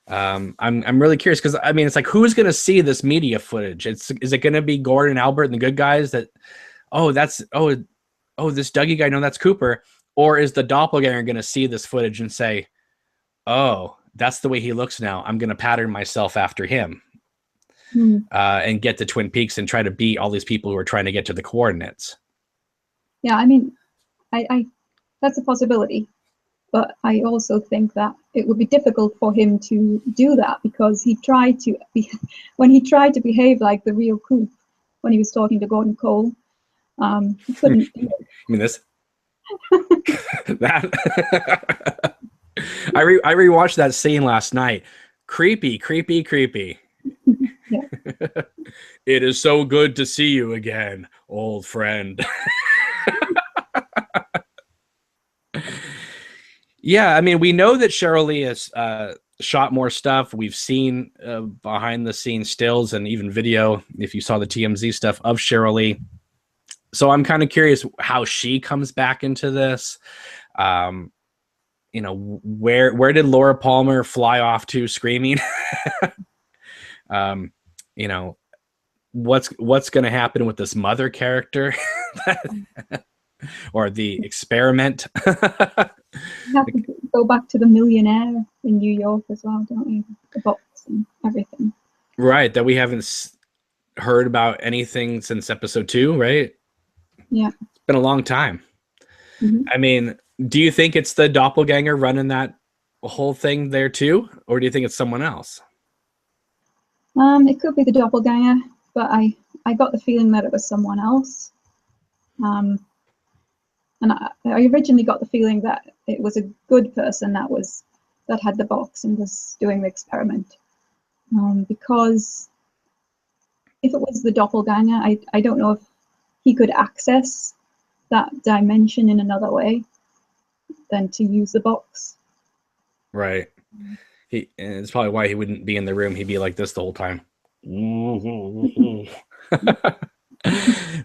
I'm really curious, because I mean, it's like, who's going to see this media footage? Is it going to be Gordon, Albert, and the good guys that, this Dougie guy, no, that's Cooper? Or is the doppelganger going to see this footage and say, "Oh, that's the way he looks now, I'm going to pattern myself after him," and get to Twin Peaks and try to beat all these people who are trying to get to the coordinates? Yeah, I mean, I that's a possibility. But I also think that it would be difficult for him to do that, because when he tried to behave like the real Coop when he was talking to Gordon Cole, he couldn't do it. You mean this? That I rewatched that scene last night. Creepy. Yeah. It is so good to see you again, old friend. Yeah, I mean, we know that Cheryl Lee has shot more stuff. We've seen behind the scenes stills and even video, if you saw the TMZ stuff, of Cheryl Lee. So I'm kind of curious how she comes back into this. Where did Laura Palmer fly off to screaming? What's going to happen with this mother character? Or the experiment? You have to go back to the millionaire in New York as well, don't you? The box and everything. Right, that we haven't heard about anything since episode 2, right? Yeah. It's been a long time. Mm-hmm. I mean, do you think it's the doppelganger running that whole thing there too? Or do you think it's someone else? It could be the doppelganger, but I got the feeling that it was someone else. And I originally got the feeling that it was a good person that had the box and was doing the experiment. Because if it was the doppelganger, I don't know if he could access that dimension in another way than to use the box. Right. It's probably why he wouldn't be in the room. He'd be like this the whole time.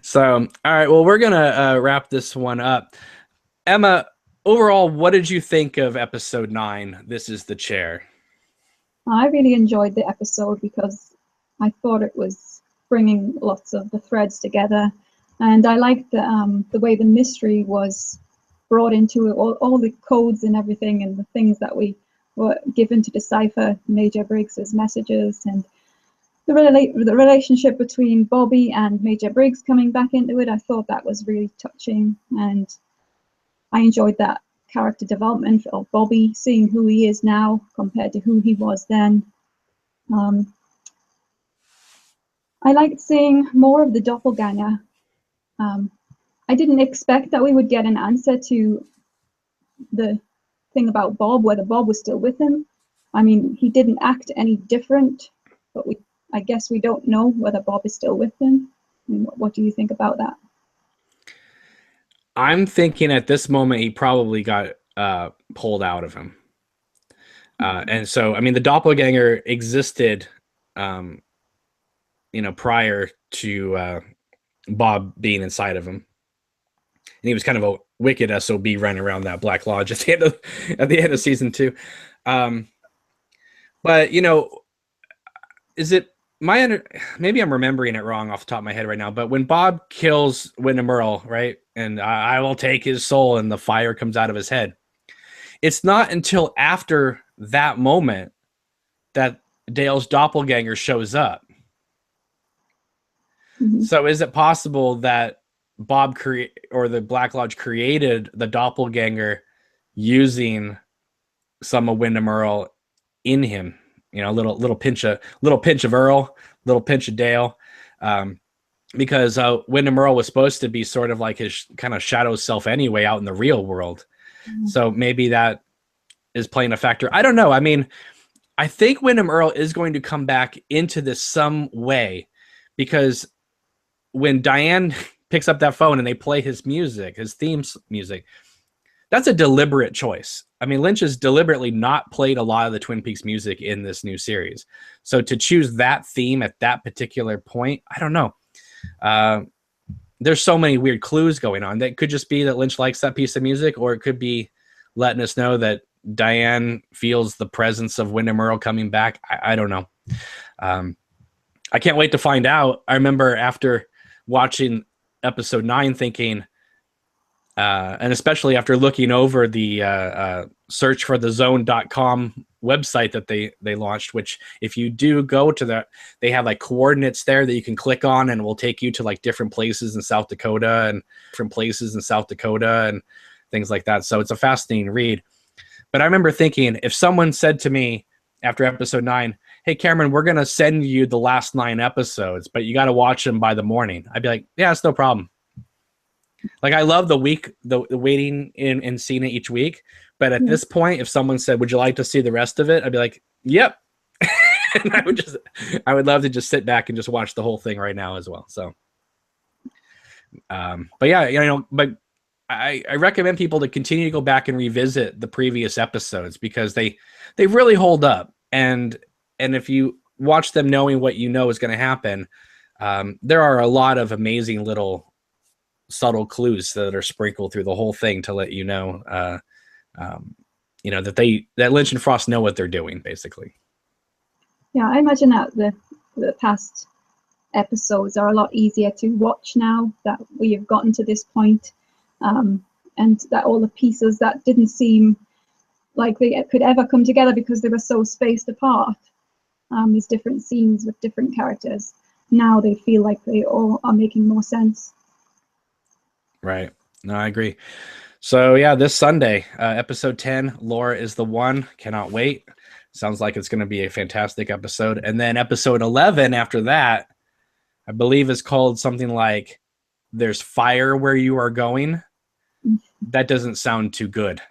So, all right. Well, we're gonna wrap this one up. Emma, overall, what did you think of episode 9? This Is the Chair. I really enjoyed the episode because I thought it was bringing lots of the threads together, and I liked the way the mystery was brought into it, all the codes and everything, and the things that we were given to decipher Major Briggs's messages, and the relationship between Bobby and Major Briggs coming back into it. I thought that was really touching, and I enjoyed that character development of Bobby, seeing who he is now compared to who he was then. I liked seeing more of the doppelganger. I didn't expect that we would get an answer to the thing about Bob, whether Bob was still with him. I mean, he didn't act any different, but I guess we don't know whether Bob is still with him. I mean, what do you think about that? I'm thinking at this moment he probably got pulled out of him. And so, I mean, the doppelganger existed, prior to Bob being inside of him. And he was kind of a wicked SOB running around that Black Lodge at the end of season 2. But, is it maybe I'm remembering it wrong off the top of my head right now, but when Bob kills Wyndham Earl, right, and I will take his soul and the fire comes out of his head, it's not until after that moment that Dale's doppelganger shows up. Mm-hmm. So is it possible that Bob or the Black Lodge created the doppelganger using some of Wyndham Earl in him? Little pinch of Earl, little pinch of Dale, because Wyndham Earl was supposed to be sort of like his kind of shadow self anyway out in the real world. Mm-hmm. So maybe that is playing a factor. I don't know. I mean, I think Wyndham Earl is going to come back into this some way, because when Diane picks up that phone and they play his music, his theme music, that's a deliberate choice. I mean, Lynch has deliberately not played a lot of the Twin Peaks music in this new series. So to choose that theme at that particular point, I don't know. There's so many weird clues going on. That could just be that Lynch likes that piece of music, or it could be letting us know that Diane feels the presence of Wyndham Earl coming back. I don't know. I can't wait to find out. I remember after watching episode 9 thinking, and especially after looking over the search for the zone.com website that they launched, which if you do go to that, they have like coordinates there that you can click on and it will take you to like different places in South Dakota and things like that. So it's a fascinating read. But I remember thinking, if someone said to me after episode 9, hey, Cameron, we're going to send you the last 9 episodes, but you got to watch them by the morning, I'd be like, yeah, it's no problem. Like, I love the waiting in and seeing it each week. But at this point, if someone said, would you like to see the rest of it? I'd be like, yep. And I would love to just sit back and just watch the whole thing right now as well. So, but yeah, but I recommend people to continue to go back and revisit the previous episodes, because they really hold up. And if you watch them knowing what you know is going to happen, there are a lot of amazing little subtle clues that are sprinkled through the whole thing to let you know, that Lynch and Frost know what they're doing, basically. Yeah, I imagine that the past episodes are a lot easier to watch now that we have gotten to this point, and that all the pieces that didn't seem like they could ever come together because they were so spaced apart, these different scenes with different characters, now they feel like they all are making more sense. Right. No, I agree. So yeah, this Sunday, episode 10, Laura is the One. Cannot wait. Sounds like it's going to be a fantastic episode. And then episode 11 after that, I believe is called something like There's Fire Where You Are Going. That doesn't sound too good.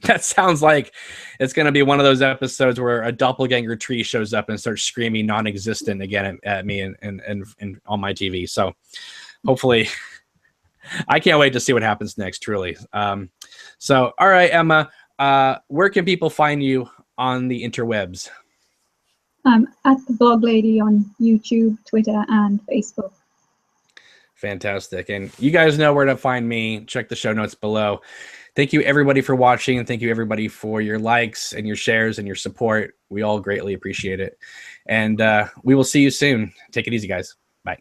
That sounds like it's going to be one of those episodes where a doppelganger tree shows up and starts screaming non-existent again at me and on my TV. So hopefully, I can't wait to see what happens next, truly. So, all right, Emma, where can people find you on the interwebs? At the Blog Lady on YouTube, Twitter, and Facebook. Fantastic. And you guys know where to find me. Check the show notes below. Thank you, everybody, for watching. And thank you, everybody, for your likes and your shares and your support. We all greatly appreciate it. And we will see you soon. Take it easy, guys. Bye.